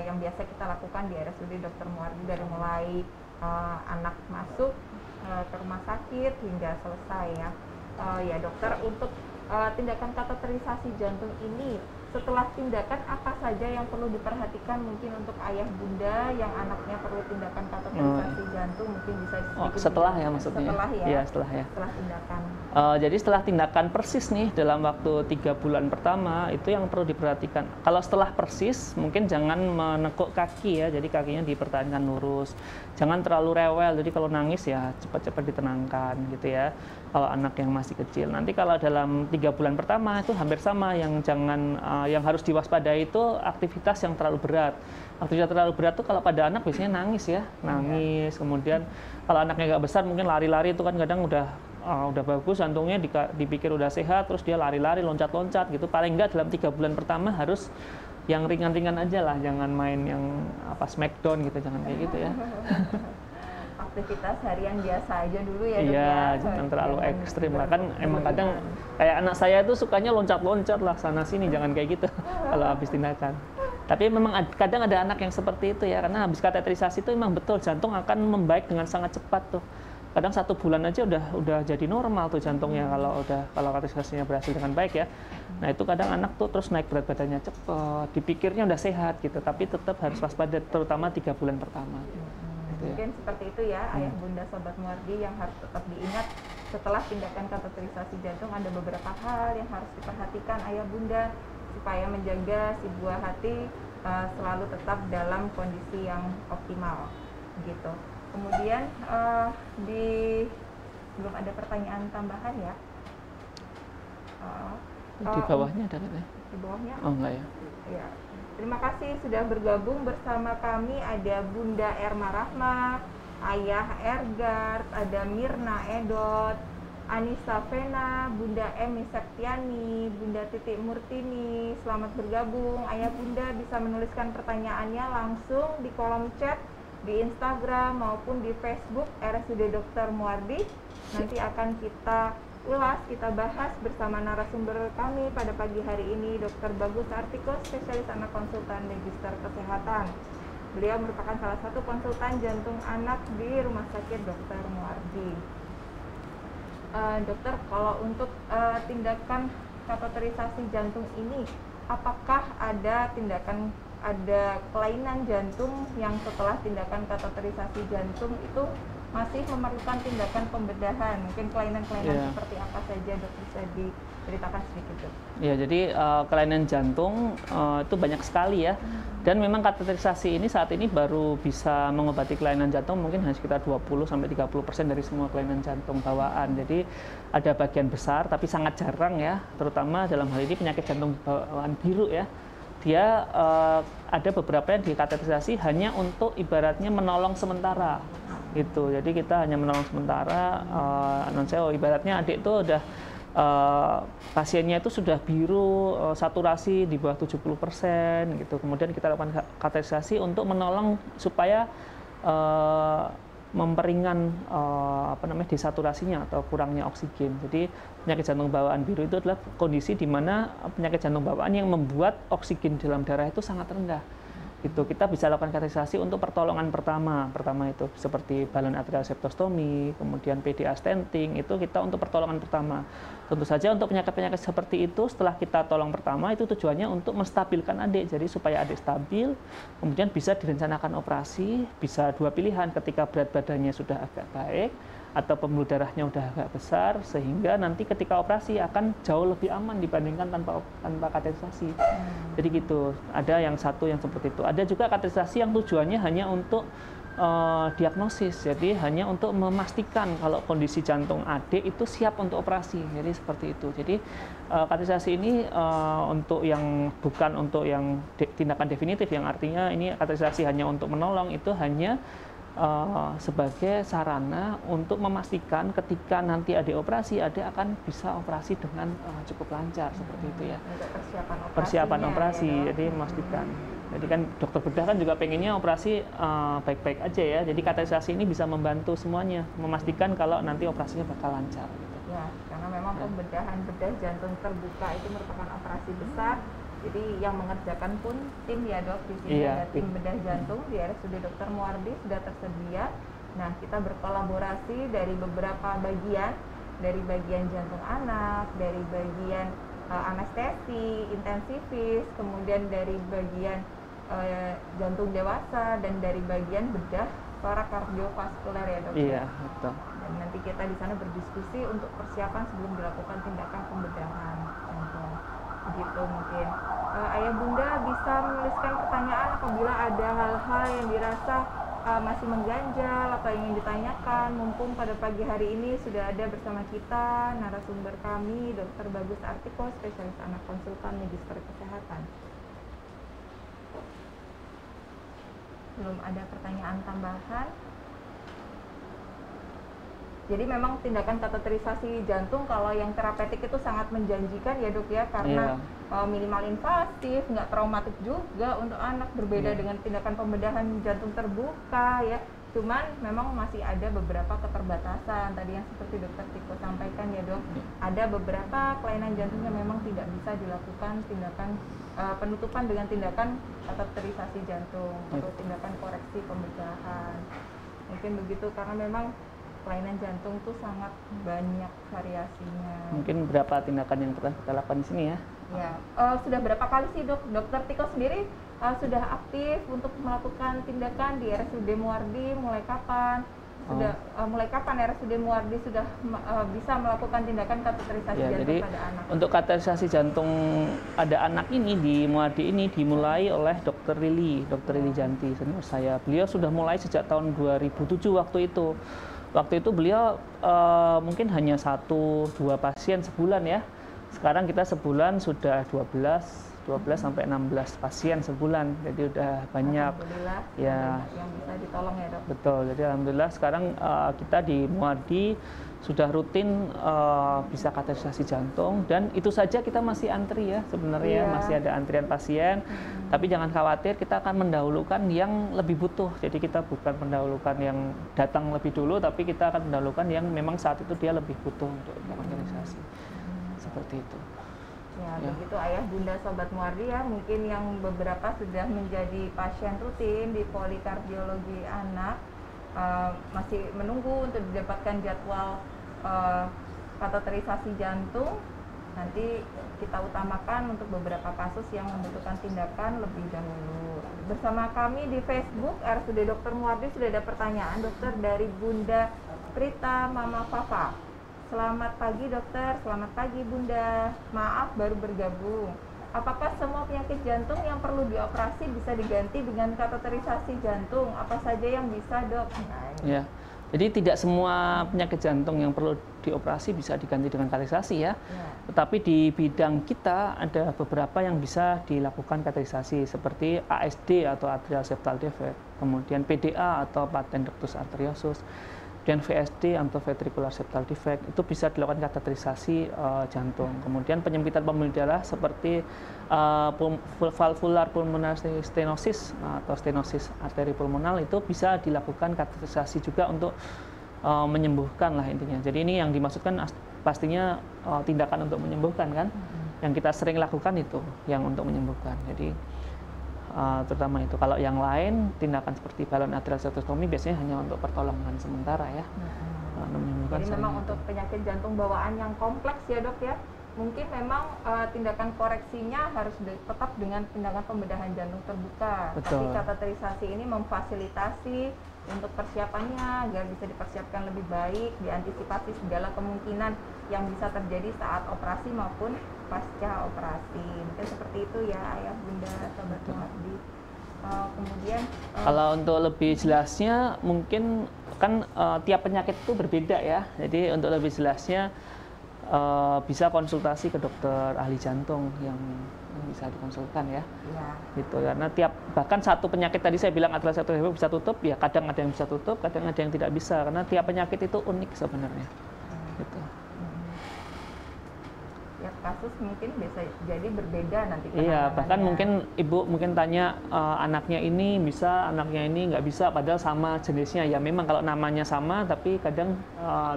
yang biasa kita lakukan di RSUD Dr. Muardi dari mulai anak masuk ke rumah sakit hingga selesai ya. Ya dokter, untuk tindakan kateterisasi jantung ini setelah tindakan apa saja yang perlu diperhatikan mungkin untuk ayah bunda yang anaknya perlu tindakan kateterisasi jantung, mungkin bisa setelah ya maksudnya setelah tindakan. Jadi setelah tindakan persis nih dalam waktu 3 bulan pertama itu yang perlu diperhatikan. Kalau setelah persis mungkin jangan menekuk kaki ya, jadi kakinya dipertahankan lurus, jangan terlalu rewel, jadi kalau nangis ya cepat-cepat ditenangkan gitu ya kalau anak yang masih kecil. Nanti kalau dalam 3 bulan pertama itu hampir sama, yang harus diwaspadai itu aktivitas yang terlalu berat. Aktivitas terlalu berat tuh kalau pada anak biasanya nangis ya, nangis. Kemudian kalau anaknya agak besar mungkin lari-lari itu kan kadang udah bagus jantungnya, dipikir udah sehat, terus dia lari-lari, loncat-loncat gitu. Paling enggak dalam 3 bulan pertama harus yang ringan-ringan aja lah, jangan main yang smackdown gitu, jangan kayak gitu ya. Aktivitas harian biasa aja dulu ya dok. Iya, jangan terlalu ekstrim lah, kan emang kadang kayak anak saya itu sukanya loncat-loncat lah sana sini, jangan kayak gitu kalau habis tindakan. Tapi memang kadang ada anak yang seperti itu ya, karena habis kateterisasi itu memang betul jantung akan membaik dengan sangat cepat tuh. Kadang 1 bulan aja udah jadi normal tuh jantungnya kalau kateterisasinya berhasil dengan baik ya. Nah itu kadang anak tuh terus naik berat badannya cepat, dipikirnya udah sehat gitu, tapi tetap harus waspada terutama 3 bulan pertama. Mungkin seperti itu ya ayah bunda Sobat Muardi yang harus tetap diingat setelah tindakan kateterisasi jantung ada beberapa hal yang harus diperhatikan ayah bunda supaya menjaga si buah hati selalu tetap dalam kondisi yang optimal gitu. Kemudian belum ada pertanyaan tambahan ya. Di bawahnya ada katanya. Di bawahnya? Oh enggak ya. Ya. Terima kasih sudah bergabung bersama kami. Ada Bunda Erma Rahma, Ayah Ergard, ada Mirna Edot, Anissa Vena, Bunda Emi Septiani, Bunda Titik Murtini. Selamat bergabung. Ayah Bunda bisa menuliskan pertanyaannya langsung di kolom chat di Instagram maupun di Facebook RSUD Dr. Muardi. Nanti akan kita ulas, kita bahas bersama narasumber kami pada pagi hari ini, Dr. Bagus Artiko, spesialis anak konsultan Magister Kesehatan. Beliau merupakan salah satu konsultan jantung anak di Rumah Sakit Dr. Muardi. Dokter, kalau untuk tindakan kateterisasi jantung ini, apakah ada kelainan jantung yang setelah tindakan kateterisasi jantung itu masih memerlukan tindakan pembedahan? Mungkin kelainan-kelainan seperti apa saja, dok, bisa diceritakan sedikit, dok? Ya, jadi kelainan jantung itu banyak sekali ya. Dan memang kateterisasi ini saat ini baru bisa mengobati kelainan jantung mungkin hanya sekitar 20-30% dari semua kelainan jantung bawaan. Jadi ada bagian besar tapi sangat jarang ya, terutama dalam hal ini penyakit jantung bawaan biru ya. Dia ada beberapa yang dikateterisasi hanya untuk ibaratnya menolong sementara gitu. Jadi kita hanya menolong sementara, ibaratnya adik itu udah pasiennya itu sudah biru, saturasi di bawah 70% gitu. Kemudian kita lakukan kateterisasi untuk menolong supaya memperingan desaturasinya atau kurangnya oksigen. Jadi penyakit jantung bawaan biru itu adalah kondisi di mana penyakit jantung bawaan yang membuat oksigen dalam darah itu sangat rendah. Gitu. Kita bisa lakukan kateterisasi untuk pertolongan pertama itu seperti balon atrial septostomi, kemudian PDA stenting, itu kita untuk pertolongan pertama. Tentu saja untuk penyakit-penyakit seperti itu setelah kita tolong pertama itu tujuannya untuk menstabilkan adik, jadi supaya adik stabil, kemudian bisa direncanakan operasi. Bisa dua pilihan, ketika berat badannya sudah agak baik atau pembuluh darahnya udah agak besar, sehingga nanti ketika operasi akan jauh lebih aman dibandingkan tanpa kateterisasi. Jadi gitu, ada yang satu yang seperti itu. Ada juga kateterisasi yang tujuannya hanya untuk diagnosis, jadi hanya untuk memastikan kalau kondisi jantung adik itu siap untuk operasi. Jadi seperti itu. Jadi kateterisasi ini bukan untuk yang tindakan definitif, yang artinya ini kateterisasi hanya untuk menolong, itu hanya sebagai sarana untuk memastikan ketika nanti adik operasi, adik akan bisa operasi dengan cukup lancar, seperti itu ya. Persiapan operasi, ya, jadi memastikan. Jadi kan dokter bedah kan juga pengennya operasi baik-baik aja ya. Jadi kateterisasi ini bisa membantu semuanya, memastikan kalau nanti operasinya bakal lancar. Gitu. Ya, karena memang pembedahan bedah jantung terbuka itu merupakan operasi besar. Jadi yang mengerjakan pun tim ya, dok, di sini ada tim bedah jantung di RSUD Dr. Muardi sudah tersedia. Nah, kita berkolaborasi dari beberapa bagian, dari bagian jantung anak, dari bagian anestesi, intensivis, kemudian dari bagian jantung dewasa, dan dari bagian bedah para kardiovaskuler ya, dok. Iya, betul. Dan nanti kita di sana berdiskusi untuk persiapan sebelum dilakukan tindakan pembedahan jantung. Begitu mungkin. Ayah bunda bisa menuliskan pertanyaan apabila ada hal-hal yang dirasa masih mengganjal atau ingin ditanyakan. Mumpung pada pagi hari ini sudah ada bersama kita narasumber kami, Dr. Bagus Artiko, spesialis anak konsultan Magister Kesehatan. Belum ada pertanyaan tambahan. Jadi memang tindakan kateterisasi jantung kalau yang terapeutik itu sangat menjanjikan ya, dok ya, karena minimal invasif, nggak traumatik juga untuk anak, berbeda dengan tindakan pembedahan jantung terbuka ya. Cuman memang masih ada beberapa keterbatasan tadi yang seperti dokter Tiko sampaikan ya, dok. Ada beberapa kelainan jantung yang memang tidak bisa dilakukan tindakan penutupan dengan tindakan kateterisasi jantung atau tindakan koreksi pembedahan. Mungkin begitu, karena memang kelainan jantung tuh sangat banyak variasinya. Mungkin berapa tindakan yang pernah kita lakukan di sini ya? Ya, sudah berapa kali sih, dok? Dokter Tiko sendiri sudah aktif untuk melakukan tindakan di RSUD Muardi mulai kapan? Sudah mulai kapan RSUD Muardi sudah bisa melakukan tindakan kateterisasi Ya, jantung jadi pada anak? untuk kateterisasi jantung pada anak ini di Muardi ini dimulai oleh Dr. Lili Janti, senior saya. Beliau sudah mulai sejak tahun 2007 waktu itu. Waktu itu beliau mungkin hanya 1-2 pasien sebulan ya. Sekarang kita sebulan sudah 12 sampai 16 pasien sebulan, jadi udah banyak. Alhamdulillah, Ya, yang bisa ditolong ya dok. betul. Jadi alhamdulillah sekarang kita di Muardi sudah rutin bisa kateterisasi jantung, dan itu saja kita masih antri ya sebenarnya. Iya. Masih ada antrian pasien. Tapi jangan khawatir, kita akan mendahulukan yang lebih butuh. Jadi kita bukan mendahulukan yang datang lebih dulu, tapi kita akan mendahulukan yang memang saat itu dia lebih butuh untuk kateterisasi. Seperti itu. Ya, begitu ayah bunda sobat Muardi ya, mungkin yang beberapa sudah menjadi pasien rutin di polikardiologi anak, masih menunggu untuk didapatkan jadwal kateterisasi jantung. Nanti kita utamakan untuk beberapa kasus yang membutuhkan tindakan lebih dahulu. Bersama kami di Facebook RSUD Dr. Muardi sudah ada pertanyaan dokter dari Bunda Prita Mama Fafa. Selamat pagi dokter, selamat pagi bunda. Maaf baru bergabung. Apakah semua penyakit jantung yang perlu dioperasi bisa diganti dengan kateterisasi jantung? Apa saja yang bisa dok? Ya, jadi tidak semua penyakit jantung yang perlu dioperasi bisa diganti dengan kateterisasi ya. Tetapi di bidang kita ada beberapa yang bisa dilakukan kateterisasi seperti ASD atau atrial septal defect, kemudian PDA atau patent ductus arteriosus, dan VSD atau ventricular septal defect, itu bisa dilakukan kateterisasi jantung. Kemudian penyempitan pembuluh darah seperti valvular pulmonary stenosis atau stenosis arteri pulmonal itu bisa dilakukan kateterisasi juga untuk menyembuhkan lah intinya. Jadi ini yang dimaksudkan pastinya tindakan untuk menyembuhkan kan. Yang kita sering lakukan itu yang untuk menyembuhkan. Jadi terutama itu. Kalau yang lain, tindakan seperti balon atrial septostomi biasanya hanya untuk pertolongan sementara ya. Jadi memang untuk penyakit jantung bawaan yang kompleks ya dok ya, mungkin memang tindakan koreksinya harus tetap dengan tindakan pembedahan jantung terbuka. Betul. Tapi kateterisasi ini memfasilitasi untuk persiapannya agar bisa dipersiapkan lebih baik, diantisipasi segala kemungkinan yang bisa terjadi saat operasi maupun pasca operasi. Mungkin seperti itu ya ayah bunda sobat Muardi. Kemudian kalau untuk lebih jelasnya mungkin kan tiap penyakit itu berbeda ya. Jadi untuk lebih jelasnya bisa konsultasi ke dokter ahli jantung yang bisa dikonsulkan ya. Gitu, karena bahkan satu penyakit tadi saya bilang atrial septal defect bisa tutup, ya kadang ada yang bisa tutup, kadang ada yang tidak bisa, karena tiap penyakit itu unik sebenarnya. Gitu. Tiap kasus mungkin bisa jadi berbeda nanti. Iya, bahkan mungkin ibu tanya anaknya ini bisa, anaknya ini nggak bisa, padahal sama jenisnya. Ya memang kalau namanya sama, tapi kadang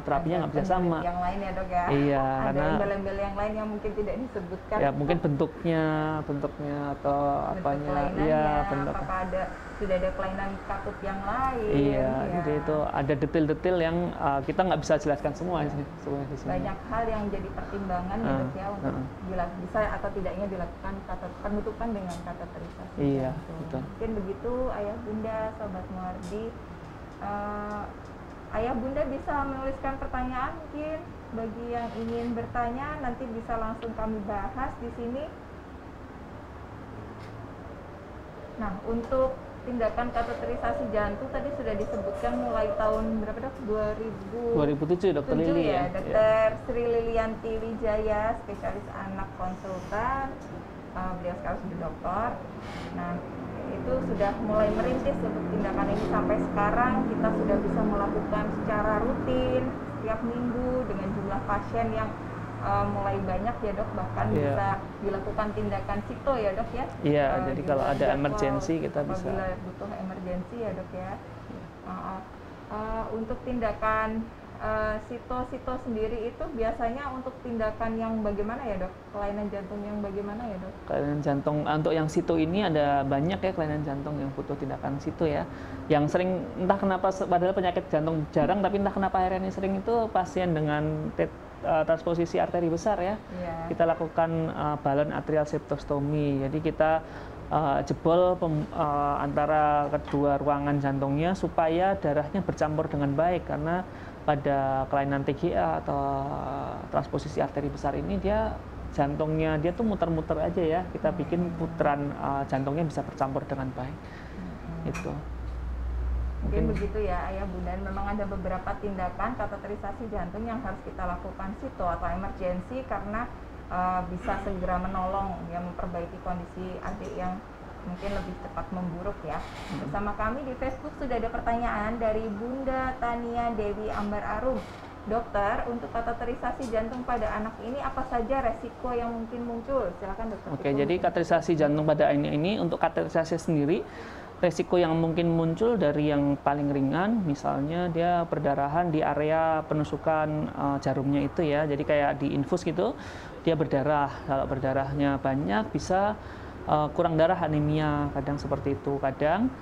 terapinya nggak bisa sama. Yang lain ya dok ya. Iya, ada karena embel-embel yang lain yang mungkin tidak disebutkan. Ya mungkin bentuknya atau apanya. Iya, bentuk. Apakah sudah ada kelainan katup yang lain? Iya, jadi itu ada detail-detail yang kita nggak bisa jelaskan semua di sini. Banyak hal yang jadi pertimbangan ya dok ya untuk bisa atau tidaknya dilakukan penutupan dengan kateterisasi. Iya, betul. Mungkin begitu ayah bunda sobat Muardi. Ayah bunda bisa menuliskan pertanyaan mungkin bagi yang ingin bertanya, nanti bisa langsung kami bahas di sini. Nah, untuk tindakan kateterisasi jantung tadi sudah disebutkan mulai tahun berapa dok? 2007 dokter Lili ya. Dokter Sri Lilianti Wijaya, spesialis anak konsultan. Beliau sekarang sudah dokter. Nah, itu sudah mulai merintis untuk tindakan ini sampai sekarang kita sudah bisa melakukan secara rutin setiap minggu dengan jumlah pasien yang mulai banyak ya dok, bahkan bisa dilakukan tindakan sito ya dok ya. Iya, jadi kalau ada emergensi kita bisa. Apabila butuh emergensi ya dok ya. Untuk tindakan sito sendiri itu biasanya untuk tindakan yang bagaimana ya dok? Kelainan jantung yang bagaimana ya dok? Kelainan jantung untuk yang sito ini ada banyak ya, kelainan jantung yang butuh tindakan sito ya. Yang sering entah kenapa padahal penyakit jantung jarang, tapi entah kenapa akhirnya sering itu pasien dengan transposisi arteri besar ya. Kita lakukan balon atrial septostomi. Jadi kita jebol antara kedua ruangan jantungnya supaya darahnya bercampur dengan baik, karena pada kelainan TGA atau transposisi arteri besar ini jantungnya dia tuh muter-muter aja ya, kita bikin putaran jantungnya bisa bercampur dengan baik. Itu mungkin begitu ya Ayah Bunda. Memang ada beberapa tindakan kateterisasi jantung yang harus kita lakukan situ atau emergensi karena bisa segera menolong yang memperbaiki kondisi adik yang mungkin lebih cepat memburuk ya. Bersama kami di Facebook sudah ada pertanyaan dari Bunda Tania Dewi Ambar Arum. Dokter, untuk kateterisasi jantung pada anak ini apa saja resiko yang mungkin muncul? Silakan dokter. Oke, jadi kateterisasi jantung pada ini untuk kateterisasi sendiri, resiko yang mungkin muncul dari yang paling ringan, misalnya dia perdarahan di area penusukan jarumnya itu ya, jadi kayak di infus gitu, dia berdarah. Kalau berdarahnya banyak bisa kurang darah, anemia, kadang seperti itu. Kadang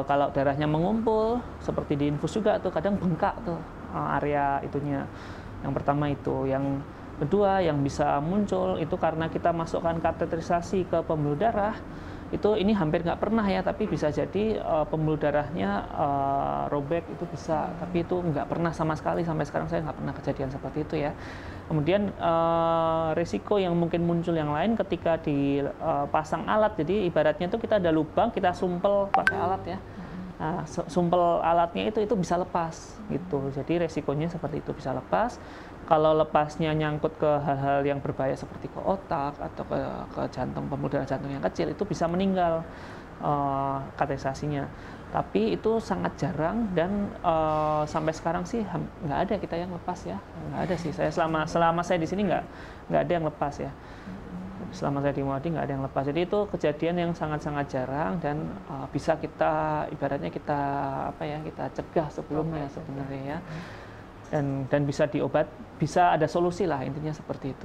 kalau darahnya mengumpul seperti di infus juga tuh, kadang bengkak tuh area itunya. Yang pertama itu. Yang kedua yang bisa muncul itu karena kita masukkan kateterisasi ke pembuluh darah. Itu ini hampir nggak pernah ya, tapi bisa jadi pembuluh darahnya robek, itu bisa, tapi itu nggak pernah sama sekali, sampai sekarang saya nggak pernah kejadian seperti itu ya. Kemudian risiko yang mungkin muncul yang lain ketika dipasang alat, jadi ibaratnya itu kita ada lubang, kita sumpel pakai alat ya. Nah, sumpel alatnya itu bisa lepas gitu, jadi resikonya seperti itu, bisa lepas. Kalau lepasnya nyangkut ke hal-hal yang berbahaya seperti ke otak atau ke jantung, pembuluh darah jantung yang kecil, itu bisa meninggal kateterisasinya. Tapi itu sangat jarang dan sampai sekarang sih nggak ada kita yang lepas ya, nggak ada sih. Saya selama saya di sini nggak ada yang lepas ya. Selama saya di Muadi nggak ada yang lepas. Jadi itu kejadian yang sangat-sangat jarang dan bisa kita ibaratnya kita cegah sebelumnya sebenarnya ya. Dan bisa diobat, bisa ada solusi lah, intinya seperti itu.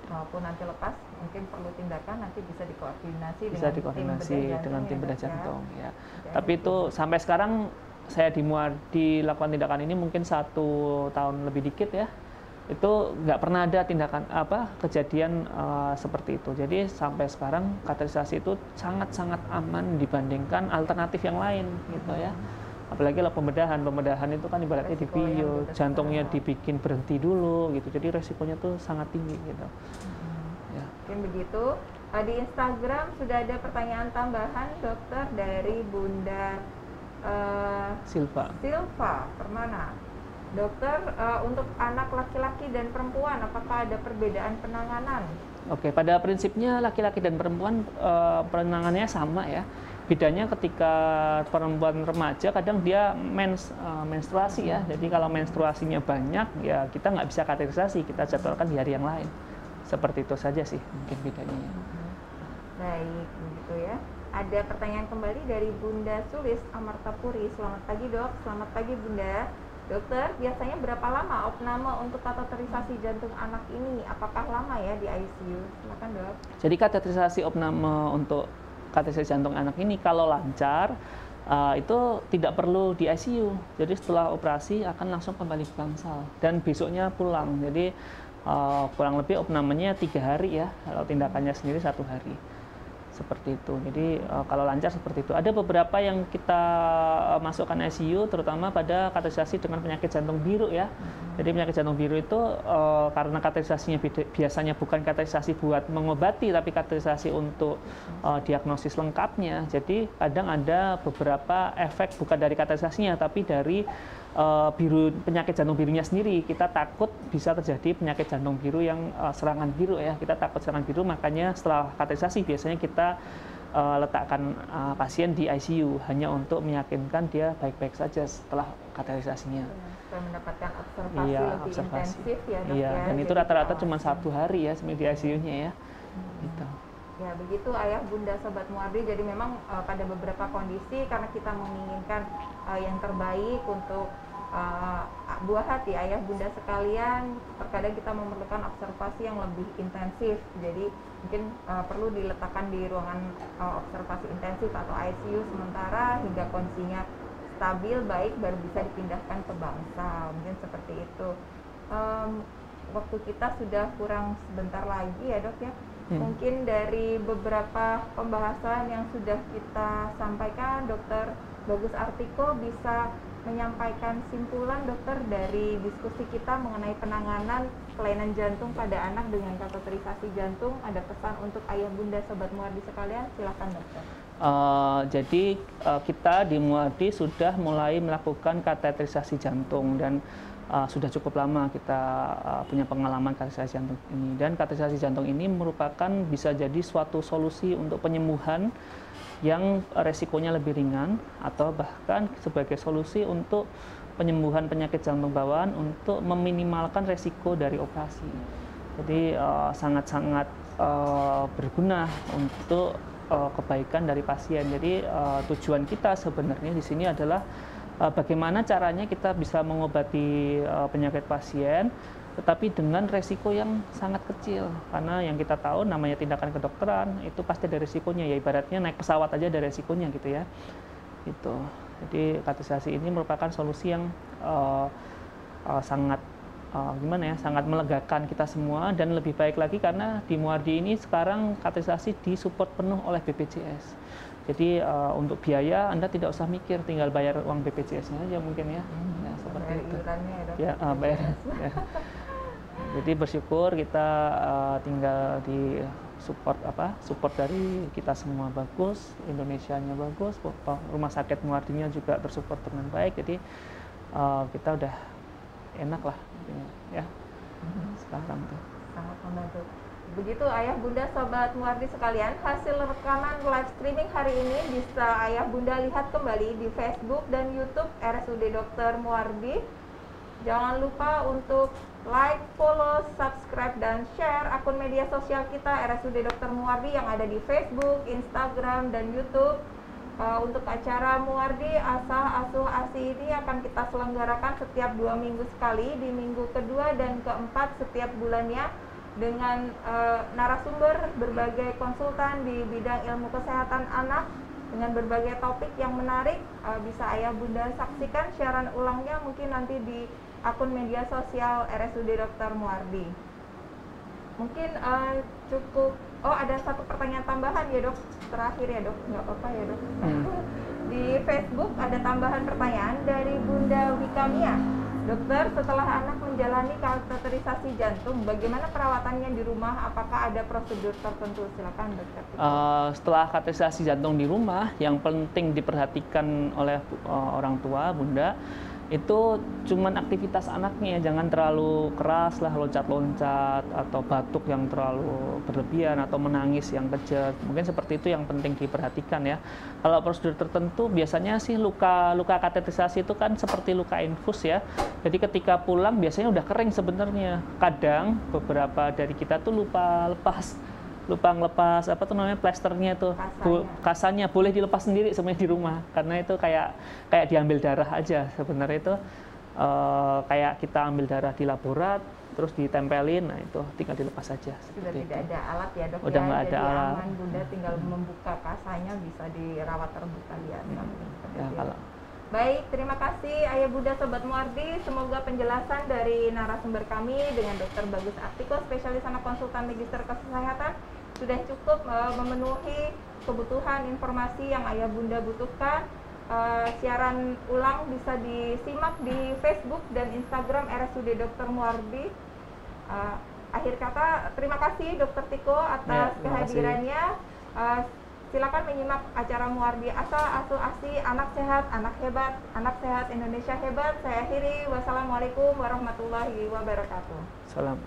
Walaupun nanti lepas, mungkin perlu tindakan, nanti bisa dikoordinasi dengan tim bedah jantung ya. Tapi itu sampai sekarang saya dilakukan tindakan ini mungkin 1 tahun lebih dikit ya. Itu nggak pernah ada tindakan kejadian seperti itu. Jadi sampai sekarang kateterisasi itu sangat-sangat aman dibandingkan alternatif yang lain gitu ya. Apalagi kalau pembedahan itu kan ibaratnya dipiu, jantungnya dibikin berhenti dulu gitu, jadi resikonya tuh sangat tinggi gitu. Ya. Mungkin begitu. Di Instagram sudah ada pertanyaan tambahan dokter dari Bunda Silva Permana. Dokter, untuk anak laki-laki dan perempuan apakah ada perbedaan penanganan? Oke, pada prinsipnya laki-laki dan perempuan penanganannya sama ya. Bedanya ketika perempuan remaja kadang dia menstruasi ya. Jadi kalau menstruasinya banyak ya kita nggak bisa kateterisasi, kita jadwalkan di hari yang lain. Seperti itu saja sih mungkin bedanya. Baik, begitu ya. Ada pertanyaan kembali dari Bunda Sulis Amartapuri. Selamat pagi dok. Selamat pagi Bunda. Dokter, biasanya berapa lama opname untuk kateterisasi jantung anak ini? Apakah lama ya di ICU? Silakan dok. Jadi kateterisasi opname untuk kateterisasi jantung anak ini kalau lancar itu tidak perlu di ICU. Jadi setelah operasi akan langsung kembali ke bangsal dan besoknya pulang. Jadi kurang lebih opnamenya 3 hari ya. Kalau tindakannya sendiri 1 hari. Seperti itu. Jadi kalau lancar seperti itu. Ada beberapa yang kita masukkan ICU terutama pada kateterisasi dengan penyakit jantung biru ya. Jadi penyakit jantung biru itu karena kateterisasinya biasanya bukan kateterisasi buat mengobati tapi kateterisasi untuk diagnosis lengkapnya. Jadi kadang ada beberapa efek bukan dari kateterisasinya tapi dari penyakit jantung birunya sendiri. Kita takut bisa terjadi penyakit jantung biru yang serangan biru ya. Kita takut serangan biru, makanya setelah kateterisasi biasanya kita letakkan pasien di ICU hanya untuk meyakinkan dia baik-baik saja setelah kateterisasinya. Supaya mendapatkan observasi lebih intensif ya dok ya. Dan itu rata-rata cuma 1 hari ya di ICU-nya ya. Gitu. Ya begitu ayah bunda sobat Muardi. Jadi memang pada beberapa kondisi karena kita menginginkan yang terbaik untuk buah hati ayah bunda sekalian, terkadang kita memerlukan observasi yang lebih intensif. Jadi mungkin perlu diletakkan di ruangan observasi intensif atau ICU sementara hingga kondisinya stabil baik baru bisa dipindahkan ke bangsal. Mungkin seperti itu. Waktu kita sudah kurang sebentar lagi ya dok ya. Mungkin dari beberapa pembahasan yang sudah kita sampaikan, Dokter Bagus Artiko bisa menyampaikan simpulan dokter dari diskusi kita mengenai penanganan kelainan jantung pada anak dengan kateterisasi jantung. Ada pesan untuk ayah bunda sobat Muardi sekalian, silakan dokter. Jadi kita di Muardi sudah mulai melakukan kateterisasi jantung dan sudah cukup lama kita punya pengalaman kateterisasi jantung ini, dan kateterisasi jantung ini merupakan bisa jadi suatu solusi untuk penyembuhan yang resikonya lebih ringan atau bahkan sebagai solusi untuk penyembuhan penyakit jantung bawaan untuk meminimalkan resiko dari operasi. Jadi sangat-sangat berguna untuk kebaikan dari pasien. Jadi tujuan kita sebenarnya di sini adalah bagaimana caranya kita bisa mengobati penyakit pasien, tetapi dengan resiko yang sangat kecil. Karena yang kita tahu namanya tindakan kedokteran itu pasti ada resikonya, ya ibaratnya naik pesawat aja ada resikonya gitu ya. Gitu. Jadi kateterisasi ini merupakan solusi yang sangat sangat melegakan kita semua, dan lebih baik lagi karena di Muardi ini sekarang kateterisasi disupport penuh oleh BPJS. Jadi untuk biaya Anda tidak usah mikir, tinggal bayar uang BPJS-nya aja mungkin ya. Ya seperti itu. Ya, bayar. Ya. Jadi bersyukur kita tinggal di support dari kita semua bagus, Indonesianya bagus, rumah sakit Muardinya juga tersupport dengan baik. Jadi kita udah enak lah ya sekarang tuh. Sangat membantu. Begitu ayah bunda sobat Muardi sekalian, hasil rekaman live streaming hari ini bisa ayah bunda lihat kembali di Facebook dan YouTube RSUD Dr. Muardi. Jangan lupa untuk like, follow, subscribe, dan share akun media sosial kita RSUD Dr. Muardi yang ada di Facebook, Instagram, dan YouTube. Untuk acara Muardi Asah Asuh ASI ini akan kita selenggarakan setiap 2 minggu sekali, di minggu kedua dan keempat setiap bulannya, dengan narasumber berbagai konsultan di bidang ilmu kesehatan anak dengan berbagai topik yang menarik. Bisa ayah bunda saksikan siaran ulangnya mungkin nanti di akun media sosial RSUD Dr. Muardi. Mungkin cukup. Oh, ada satu pertanyaan tambahan ya dok, terakhir ya dok, nggak apa-apa ya dok. Di Facebook ada tambahan pertanyaan dari Bunda Wikamia. Dokter, setelah anak menjalani kateterisasi jantung, bagaimana perawatannya di rumah? Apakah ada prosedur tertentu? Silakan dokter. Setelah kateterisasi jantung di rumah, yang penting diperhatikan oleh orang tua, bunda, itu cuman aktivitas anaknya, jangan terlalu keras lah, loncat-loncat atau batuk yang terlalu berlebihan atau menangis yang kejat. Mungkin seperti itu yang penting diperhatikan ya. Kalau prosedur tertentu biasanya sih luka kateterisasi itu kan seperti luka infus ya. Jadi ketika pulang biasanya udah kering sebenarnya. Kadang beberapa dari kita tuh lupa ngelepas plasternya tuh, kasanya boleh dilepas sendiri semuanya di rumah, karena itu kayak diambil darah aja sebenarnya. Itu kayak kita ambil darah di laborat terus ditempelin, nah itu tinggal dilepas saja. Sudah tidak ada alat ya dok, udah nggak ada alat. Aman, bunda tinggal membuka kasanya, bisa dirawat terbuka biasa. Baik, terima kasih ayah bunda sobat Muardi. Semoga penjelasan dari narasumber kami dengan Dr. Bagus Artiko, spesialis anak konsultan magister kesehatan, sudah cukup memenuhi kebutuhan informasi yang ayah bunda butuhkan. Siaran ulang bisa disimak di Facebook dan Instagram RSUD Dr. Muardi. Akhir kata, terima kasih Dr. Tiko atas kehadirannya. Silakan menyimak acara Muardi Asah Asuh ASI, anak sehat, anak hebat, anak sehat Indonesia hebat. Saya akhiri, wassalamualaikum warahmatullahi wabarakatuh. Salam.